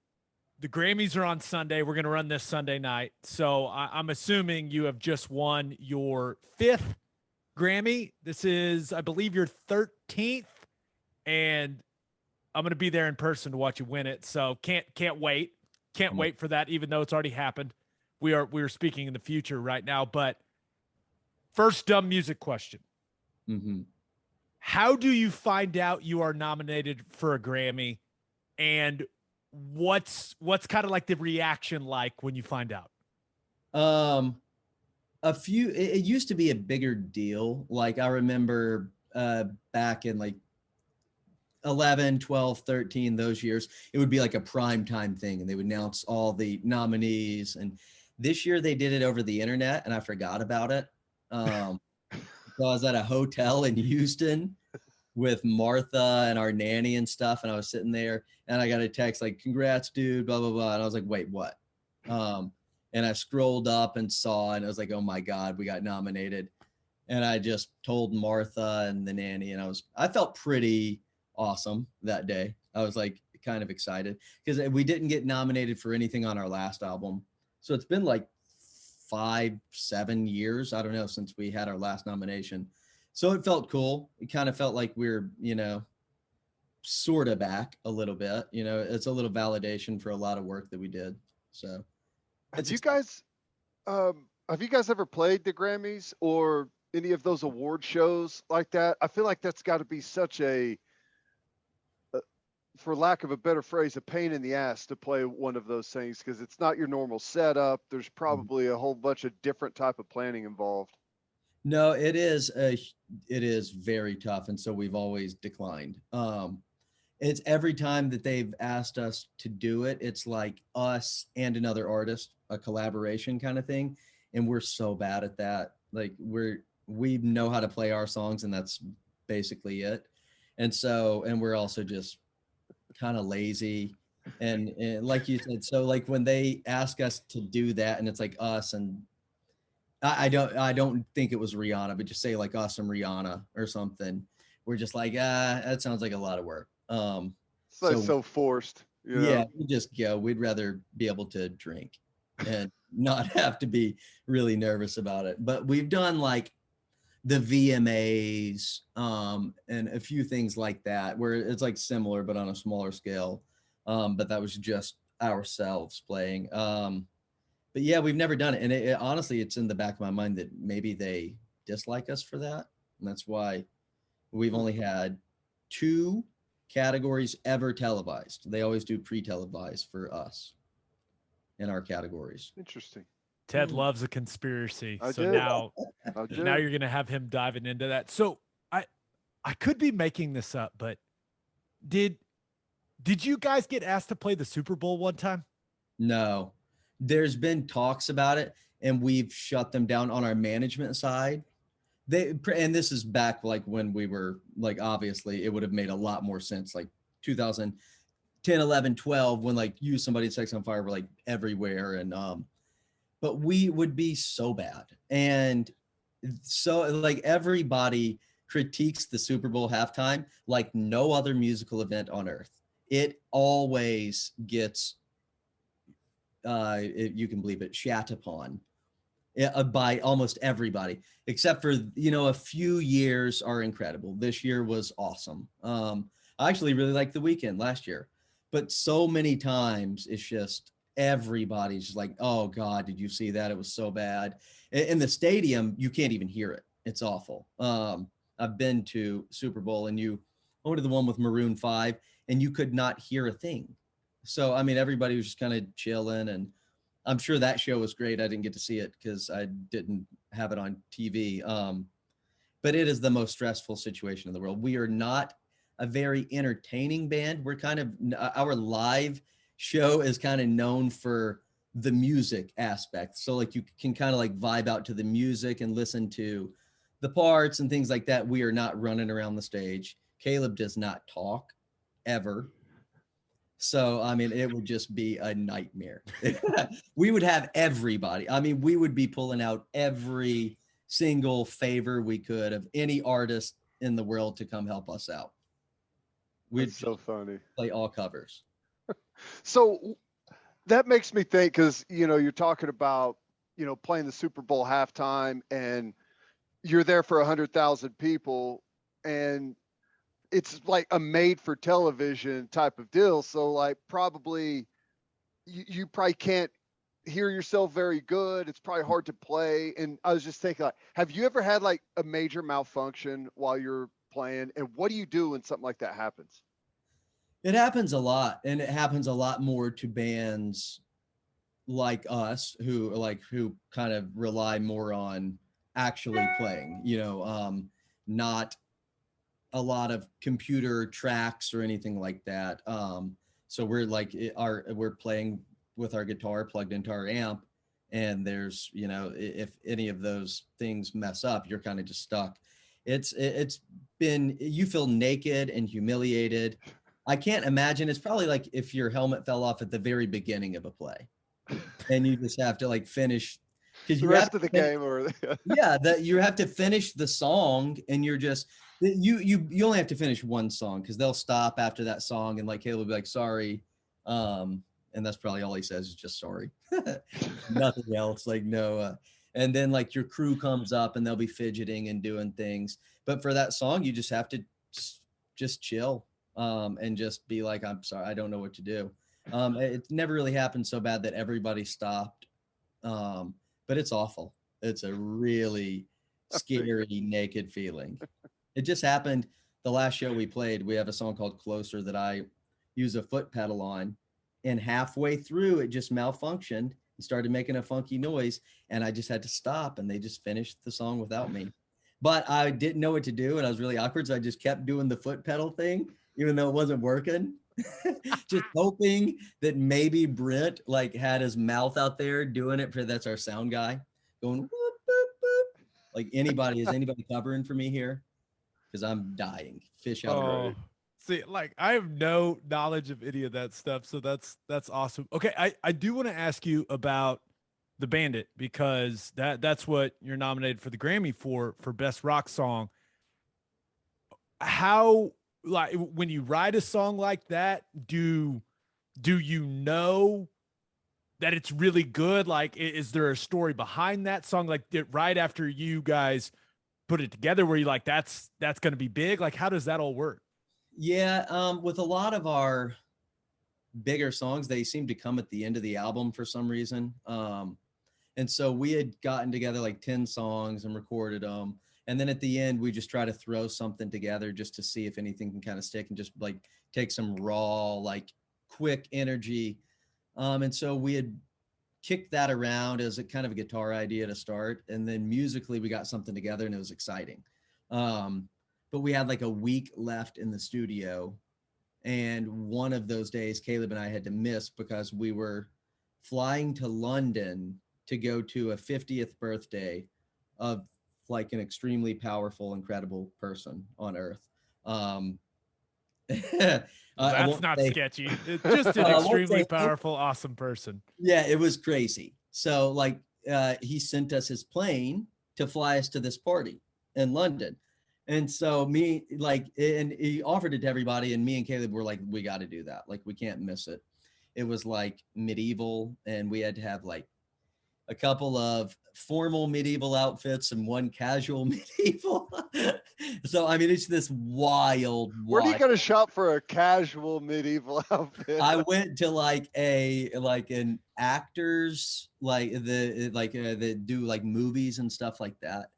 A: the Grammys are on Sunday. We're going to run this Sunday night. So I'm assuming you have just won your 5th Grammy. This is, I believe, your 13th, and I'm going to be there in person to watch you win it. So can't wait. Can't wait for that, even though it's already happened. We are speaking in the future right now. But first dumb music question.
C: Mm-hmm.
A: How do you find out you are nominated for a Grammy, and what's kind of like the reaction like when you find out?
C: It used to be a bigger deal. Like I remember back in like 11, 12, 13, those years, it would be like a prime time thing, and they would announce all the nominees. And this year they did it over the internet, and I forgot about it. So I was at a hotel in Houston with Martha and our nanny and stuff, and I was sitting there, and I got a text like, "Congrats, dude," blah blah blah, and I was like, "Wait, what?" And I scrolled up and saw, and I was like, "Oh my God, we got nominated!" And I just told Martha and the nanny, and I felt pretty awesome that day. I was like kind of excited because we didn't get nominated for anything on our last album, so it's been like 5-7 years, I don't know, since we had our last nomination. So it felt cool. It kind of felt like we're, sort of back a little bit. It's a little validation for a lot of work that we did. So
B: have you guys ever played the Grammys or any of those award shows like that? I feel like that's got to be such a for lack of a better phrase, a pain in the ass to play one of those things because it's not your normal setup. There's probably a whole bunch of different type of planning involved.
C: No, it is very tough, and so we've always declined. It's every time that they've asked us to do it, it's like us and another artist, a collaboration kind of thing, and we're so bad at that. Like we know how to play our songs, and that's basically it. And we're also just kind of lazy, and like you said, so like when they ask us to do that, and it's like us and I don't think it was Rihanna, but just say like us and Rihanna or something. We're just like, that sounds like a lot of work.
B: It's like so forced.
C: Yeah, we just go. We'd rather be able to drink and not have to be really nervous about it. But we've done like the VMAs and a few things like that where it's like similar but on a smaller scale. But that was just ourselves playing. But yeah, we've never done it. And honestly, it's in the back of my mind that maybe they dislike us for that. And that's why we've only had 2 categories ever televised. They always do pre-televised for us in our categories.
B: Interesting.
A: Ted loves a conspiracy.
B: Now
A: you're going to have him diving into that. So I could be making this up, but did you guys get asked to play the Super Bowl one time?
C: No. There's been talks about it, and we've shut them down on our management side. And this is back like when we were like, obviously it would have made a lot more sense like 2010, 11, 12 when like You, Somebody, Sex on Fire were like everywhere. And but we would be so bad. And so like everybody critiques the Super Bowl halftime like no other musical event on earth. It always gets you can believe it, shat upon by almost everybody, except for, a few years are incredible. This year was awesome. I actually really liked The Weeknd last year, but so many times it's just everybody's just like, oh God, did you see that? It was so bad. In the stadium, you can't even hear it. It's awful. I've been to Super Bowl, and I went to the one with Maroon 5, and you could not hear a thing. So, I mean, everybody was just kind of chilling, and I'm sure that show was great. I didn't get to see it because I didn't have it on TV. But it is the most stressful situation in the world. We are not a very entertaining band. We're kind of, our live show is kind of known for the music aspect. So like you can kind of like vibe out to the music and listen to the parts and things like that. We are not running around the stage. Caleb does not talk ever. So, I mean, it would just be a nightmare. We would have everybody. I mean, we would be pulling out every single favor we could of any artist in the world to come help us out. We'd
B: That's so funny.
C: play all covers.
B: So that makes me think, because you're talking about playing the Super Bowl halftime, and you're there for 100,000 people, and it's like a made for television type of deal. So like probably you probably can't hear yourself very good. It's probably hard to play. And I was just thinking, like, have you ever had like a major malfunction while you're playing? And what do you do when something like that happens?
C: It happens a lot, and it happens a lot more to bands like us who kind of rely more on actually playing, not a lot of computer tracks or anything like that. So we're like we're playing with our guitar plugged into our amp, and there's if any of those things mess up, you're kind of just stuck. It's been, you feel naked and humiliated. I can't imagine. It's probably like if your helmet fell off at the very beginning of a play, and you just have to like finish
B: because the rest of the game, or
C: yeah, that you have to finish the song, and you're just you only have to finish one song, because they'll stop after that song, and like Caleb will be like, sorry, and that's probably all he says is just sorry. Nothing else, like no. And then like your crew comes up and they'll be fidgeting and doing things, but for that song you just have to just chill, and just be like, I'm sorry, I don't know what to do. It never really happened so bad that everybody stopped, but it's awful. It's a really scary naked feeling. It just happened the last show we played. We have a song called Closer that I use a foot pedal on, and halfway through it just malfunctioned and started making a funky noise, and I just had to stop, and they just finished the song without me. But I didn't know what to do, and I was really awkward, so I just kept doing the foot pedal thing even though it wasn't working. Just hoping that maybe Brent like had his mouth out there doing it, for that's our sound guy, going whoop, boop, boop. Like, is anybody covering for me here? Because I'm dying. Fish out of water.
A: See, like I have no knowledge of any of that stuff, so that's awesome. Okay, I do want to ask you about the Bandit, because that's what you're nominated for the Grammy for best rock song. How, like, when you write a song like that, do you know that it's really good? Like, is there a story behind that song? Like, right after you guys put it together, where you like, that's going to be big? Like, how does that all work?
C: Yeah, with a lot of our bigger songs, they seem to come at the end of the album for some reason. And so we had gotten together like 10 songs and recorded them. And then at the end, we just try to throw something together just to see if anything can kind of stick, and just like take some raw, like quick energy. And so we had kicked that around as a kind of a guitar idea to start. And then musically, we got something together, and it was exciting. But we had like a week left in the studio. And one of those days, Caleb and I had to miss because we were flying to London to go to a 50th birthday of like an extremely powerful, incredible person on earth.
A: That's not sketchy. It's just an extremely powerful, awesome person.
C: Yeah, it was crazy. So like he sent us his plane to fly us to this party in London. And so and he offered it to everybody, and me and Caleb were like, we got to do that. Like, we can't miss it. It was like medieval, and we had to have like a couple of formal medieval outfits and one casual medieval. So, I mean, it's this wild.
B: Where do you go to shop for a casual medieval outfit?
C: I went to like an actors, that do like movies and stuff like that.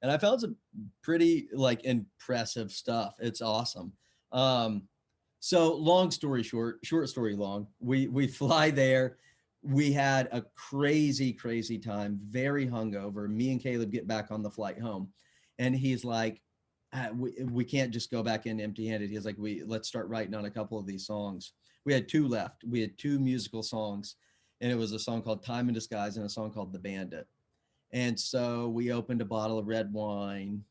C: And I found some pretty like impressive stuff. It's awesome. So long story short story long, we fly there. We had a crazy time, very hungover. Me and Caleb get back on the flight home, and he's like, we can't just go back in empty-handed. He's like, let's start writing on a couple of these songs. We had two left. We had two musical songs, and it was a song called Time in Disguise and a song called The Bandit. And so we opened a bottle of red wine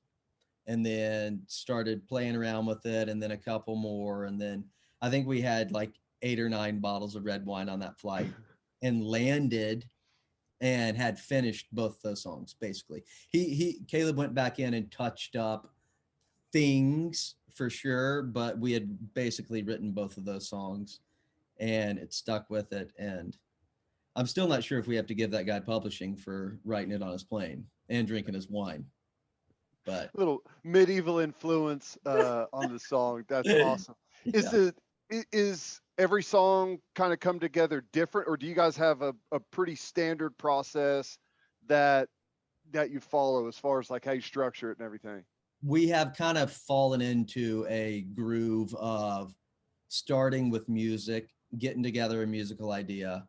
C: and then started playing around with it, and then a couple more. And then I think we had like 8 or 9 bottles of red wine on that flight and landed and had finished both those songs. Basically, Caleb went back in and touched up things for sure, but we had basically written both of those songs and it stuck with it. And I'm still not sure if we have to give that guy publishing for writing it on his plane and drinking his wine. But
B: little medieval influence on the song. That's awesome.
C: yeah.
B: Is every song kind of come together different, or do you guys have a pretty standard process that you follow as far as like how you structure it and everything?
C: We have kind of fallen into a groove of starting with music, getting together a musical idea,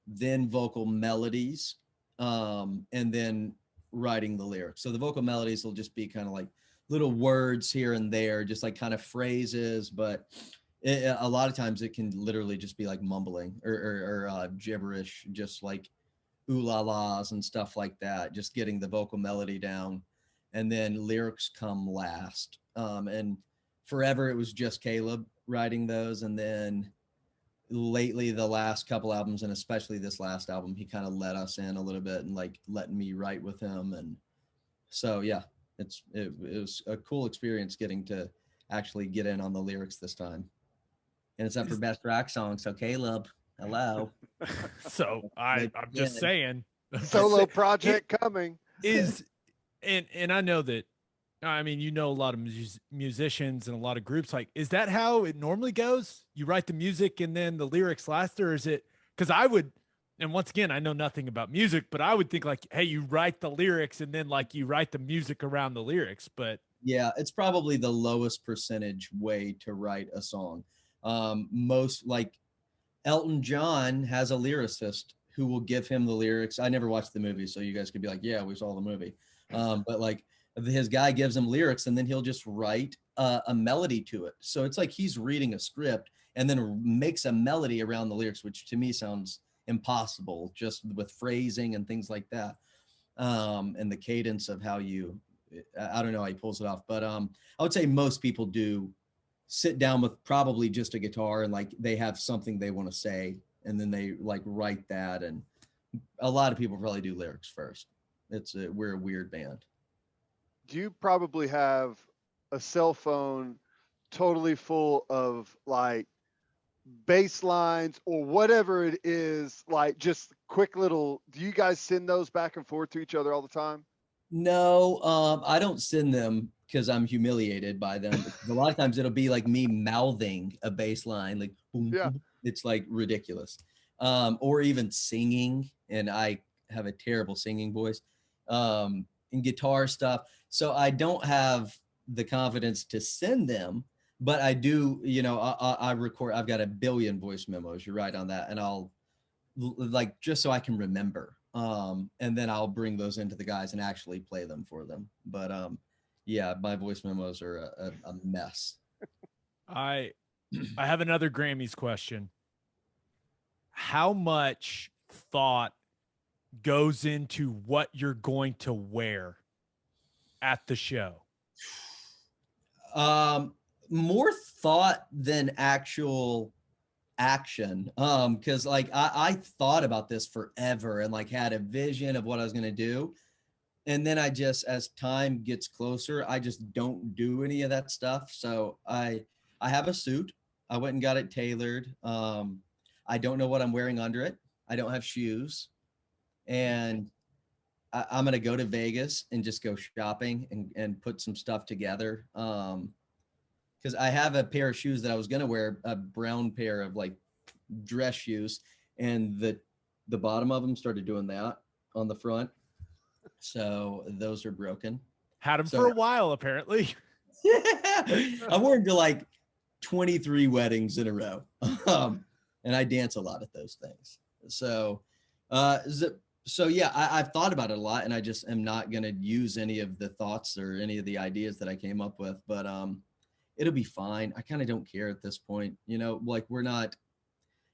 C: then vocal melodies, and then writing the lyrics. So the vocal melodies will just be kind of like little words here and there, just like kind of phrases, but a lot of times it can literally just be like mumbling or gibberish, just like ooh la las and stuff like that, just getting the vocal melody down. And then lyrics come last. And forever it was just Caleb writing those. And then lately, the last couple albums, and especially this last album, he kind of let us in a little bit and like letting me write with him. And so, yeah, it was a cool experience getting to actually get in on the lyrics this time. And it's up for best rock song. So Caleb, hello.
A: So I'm just saying,
B: Solo project coming
A: is, and I know that, I mean, you know, a lot of musicians and a lot of groups. Like, is that how it normally goes? You write the music and then the lyrics last, or is it? Because I would, and once again, I know nothing about music, but I would think like, hey, you write the lyrics and then like you write the music around the lyrics. But
C: yeah, it's probably the lowest percentage way to write a song. Most like Elton John has a lyricist who will give him the lyrics. I never watched the movie, so you guys could be like, yeah, we saw the movie. But like his guy gives him lyrics and then he'll just write a melody to it. So it's like he's reading a script and then makes a melody around the lyrics, which to me sounds impossible just with phrasing and things like that. And the cadence of how I don't know how he pulls it off, but I would say most people do sit down with probably just a guitar and like they have something they want to say and then they like write that. And a lot of people probably do lyrics first. We're a weird band.
B: Do you probably have a cell phone totally full of like bass lines or whatever it is, like just quick little, do you guys send those back and forth to each other all the time?
C: No, I don't send them because I'm humiliated by them. A lot of times it'll be like me mouthing a bass line, like boom,
B: Yeah.
C: boom. It's like ridiculous. Or even singing, and I have a terrible singing voice. And guitar stuff. So I don't have the confidence to send them, but I do, you know, I record, I've got a billion voice memos. You're right on that. And I'll like, just so I can remember. And then I'll bring those into the guys and actually play them for them. But yeah, my voice memos are a mess.
A: I have another Grammys question. How much thought goes into what you're going to wear at the show?
C: More thought than actual action. Because like I thought about this forever and like had a vision of what I was gonna do. And then I just, as time gets closer, I just don't do any of that stuff. So I have a suit. I went and got it tailored. I don't know what I'm wearing under it. I don't have shoes. And I'm going to go to Vegas and just go shopping and put some stuff together. Because I have a pair of shoes that I was going to wear, a brown pair of like dress shoes. And the bottom of them started doing that on the front. So those are broken.
A: Had them for a while, apparently.
C: Yeah. I wore them to like 23 weddings in a row. And I dance a lot at those things. So, yeah, I've thought about it a lot, and I just am not going to use any of the thoughts or any of the ideas that I came up with, but it'll be fine. I kind of don't care at this point, you know, like we're not,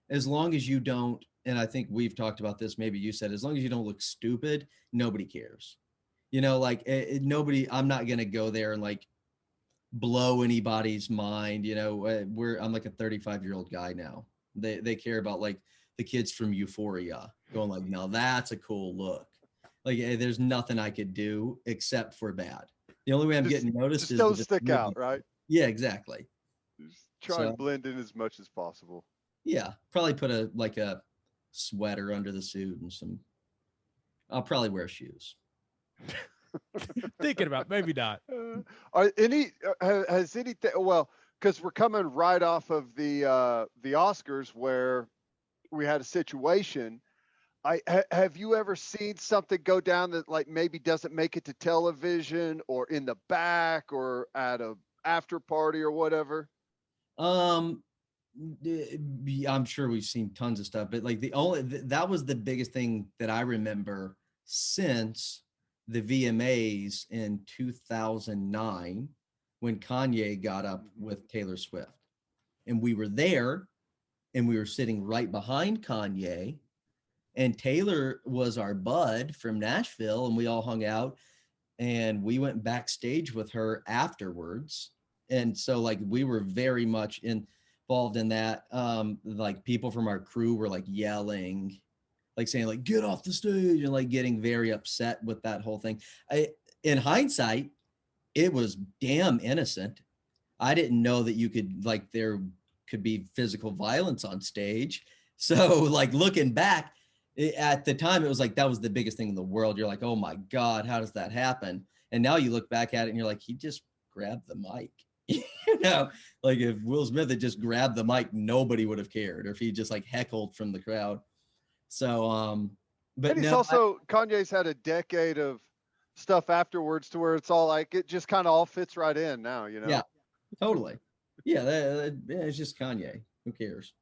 C: as long as you don't, and I think we've talked about this, maybe you said, as long as you don't look stupid, nobody cares. You know, like nobody, I'm not going to go there and like blow anybody's mind. You know, I'm like a 35-year-old guy now. They care about like the kids from Euphoria going like, now that's a cool look. Like there's nothing I could do except for bad. The only way I'm getting noticed is
B: don't
C: with this
B: stick
C: movie.
B: out, right?
C: Yeah, exactly.
B: Just try and blend in as much as possible.
C: Yeah, probably put a sweater under the suit and I'll probably wear shoes.
A: Thinking about maybe not.
B: Has anything? Well, because we're coming right off of the Oscars where we had a situation. Have you ever seen something go down that like maybe doesn't make it to television or in the back or at a after party or whatever?
C: I'm sure we've seen tons of stuff, but like that was the biggest thing that I remember since the VMAs in 2009 when Kanye got up with Taylor Swift. And we were there and we were sitting right behind Kanye, and Taylor was our bud from Nashville, and we all hung out and we went backstage with her afterwards. And so like we were very much involved in that. Like people from our crew were like yelling, like saying like, get off the stage, and like getting very upset with that whole thing. In hindsight, it was damn innocent. I didn't know that you could like, there could be physical violence on stage. So like looking back at the time, it was like, that was the biggest thing in the world. You're like, oh my God, how does that happen? And now you look back at it and you're like, he just grabbed the mic. You know, like if Will Smith had just grabbed the mic, nobody would have cared, or if he just like heckled from the crowd. So, but
B: and he's also Kanye's had a decade of stuff afterwards to where it's all like it just kind of all fits right in now, you know?
C: Yeah, totally. Yeah, it's just Kanye. Who cares?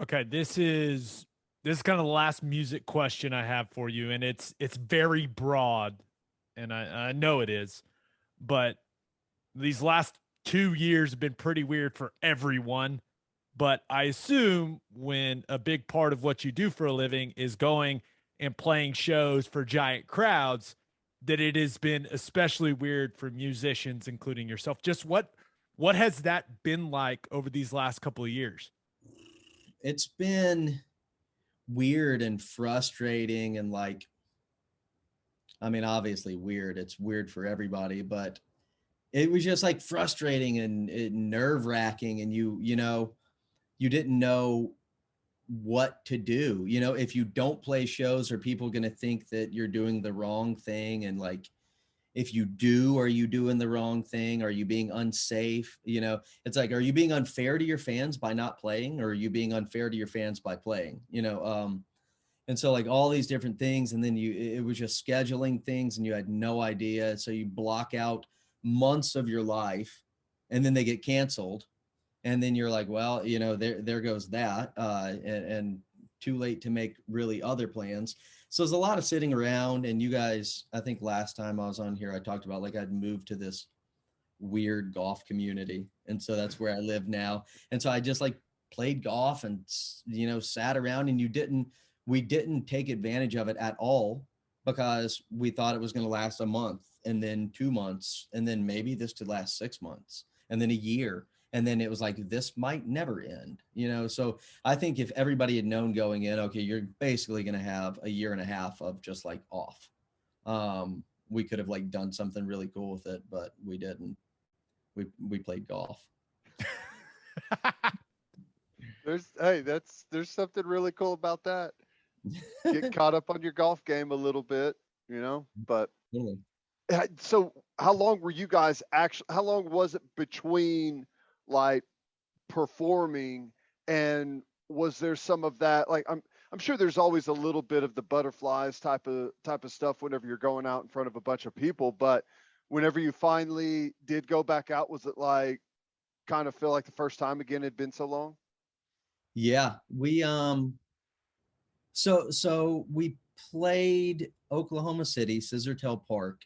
A: Okay, this is kind of the last music question I have for you, and it's very broad, and I know it is, but these last 2 years have been pretty weird for everyone. But I assume when a big part of what you do for a living is going and playing shows for giant crowds, that it has been especially weird for musicians, including yourself. Just what has that been like over these last couple of years?
C: It's been weird and frustrating, and like, I mean, obviously weird. It's weird for everybody, but it was just like frustrating and nerve-wracking, and you know, you didn't know what to do. You know, if you don't play shows, are people going to think that you're doing the wrong thing? And like, if you do, are you doing the wrong thing? Are you being unsafe? You know, it's like, are you being unfair to your fans by not playing, or are you being unfair to your fans by playing? You know, and so like all these different things, and then it was just scheduling things and you had no idea. So you block out months of your life and then they get canceled. And then you're like, well, you know, there goes that, and too late to make really other plans. So there's a lot of sitting around. And you guys, I think last time I was on here, I talked about like I'd moved to this weird golf community, and so that's where I live now. And so I just like played golf and, you know, sat around, and we didn't take advantage of it at all, because we thought it was going to last a month, and then 2 months, and then maybe this could last 6 months, and then a year. And then it was like, this might never end, you know? So I think if everybody had known going in, okay, you're basically going to have a year and a half of just like off. We could have like done something really cool with it, but we didn't. We played golf.
B: There's something really cool about that. Get caught up on your golf game a little bit, you know, but
C: Really?
B: So how long were you guys how long was it between like performing, and was there some of that, like I'm sure there's always a little bit of the butterflies type of stuff whenever you're going out in front of a bunch of people, but whenever you finally did go back out, was it like kind of feel like the first time again had been so long?
C: Yeah, we so we played Oklahoma City, Scissortail Park,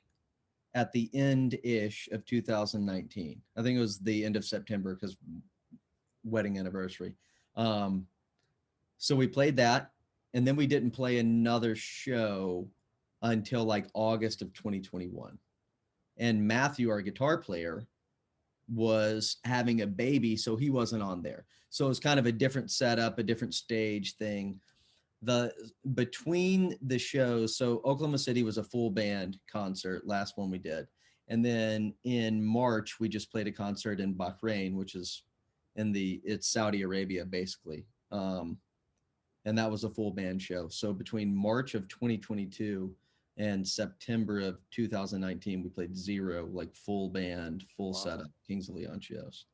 C: at the end-ish of 2019. I think it was the end of September, because wedding anniversary. So we played that, and then we didn't play another show until like August of 2021. And Matthew, our guitar player, was having a baby, so he wasn't on there. So it was kind of a different setup, a different stage thing. Between the shows, so Oklahoma City was a full band concert, last one we did. And then in March, we just played a concert in Bahrain, which is it's Saudi Arabia, basically. And that was a full band show. So between March of 2022 and September of 2019, we played 0, like full band, full setup, Kings of Leon shows.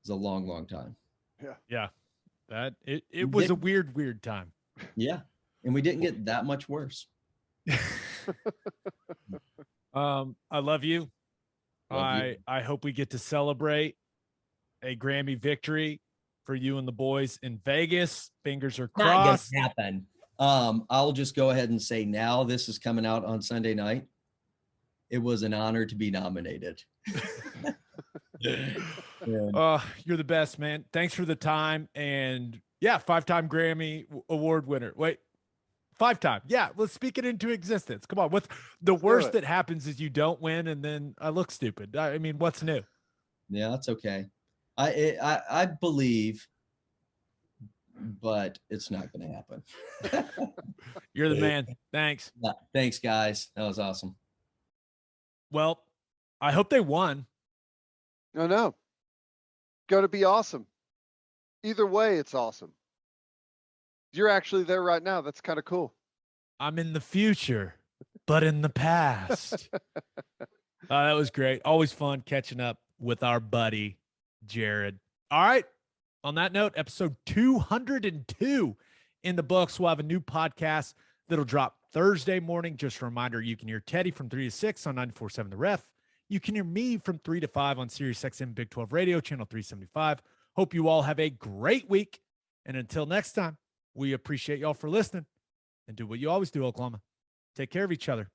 C: It was a long, long time.
A: Yeah. That it was a weird time.
C: Yeah. And we didn't get that much worse.
A: I love you. I hope we get to celebrate a Grammy victory for you and the boys in Vegas. Fingers are crossed.
C: Not gonna happen. I'll just go ahead and say now, this is coming out on Sunday night. It was an honor to be nominated.
A: You're the best, man. Thanks for the time. And yeah, 5-time Grammy award winner. Wait, 5-time. Yeah, let's speak it into existence. Come on. What's the worst that happens is you don't win and then I look stupid. I mean, what's new?
C: Yeah, that's okay. I believe, but it's not going to happen.
A: You're the man. Thanks.
C: Thanks, guys. That was awesome.
A: Well, I hope they won.
B: I know. Going to be awesome. Either way, it's awesome. You're actually there right now. That's kind of cool.
A: I'm in the future, but in the past. That was great. Always fun catching up with our buddy, Jared. All right. On that note, episode 202 in the books. We'll have a new podcast that'll drop Thursday morning. Just a reminder, you can hear Teddy from 3 to 6 on 94.7 The Ref. You can hear me from 3 to 5 on Sirius XM Big 12 Radio, channel 375. Hope you all have a great week. And until next time, we appreciate y'all for listening. And do what you always do, Oklahoma. Take care of each other.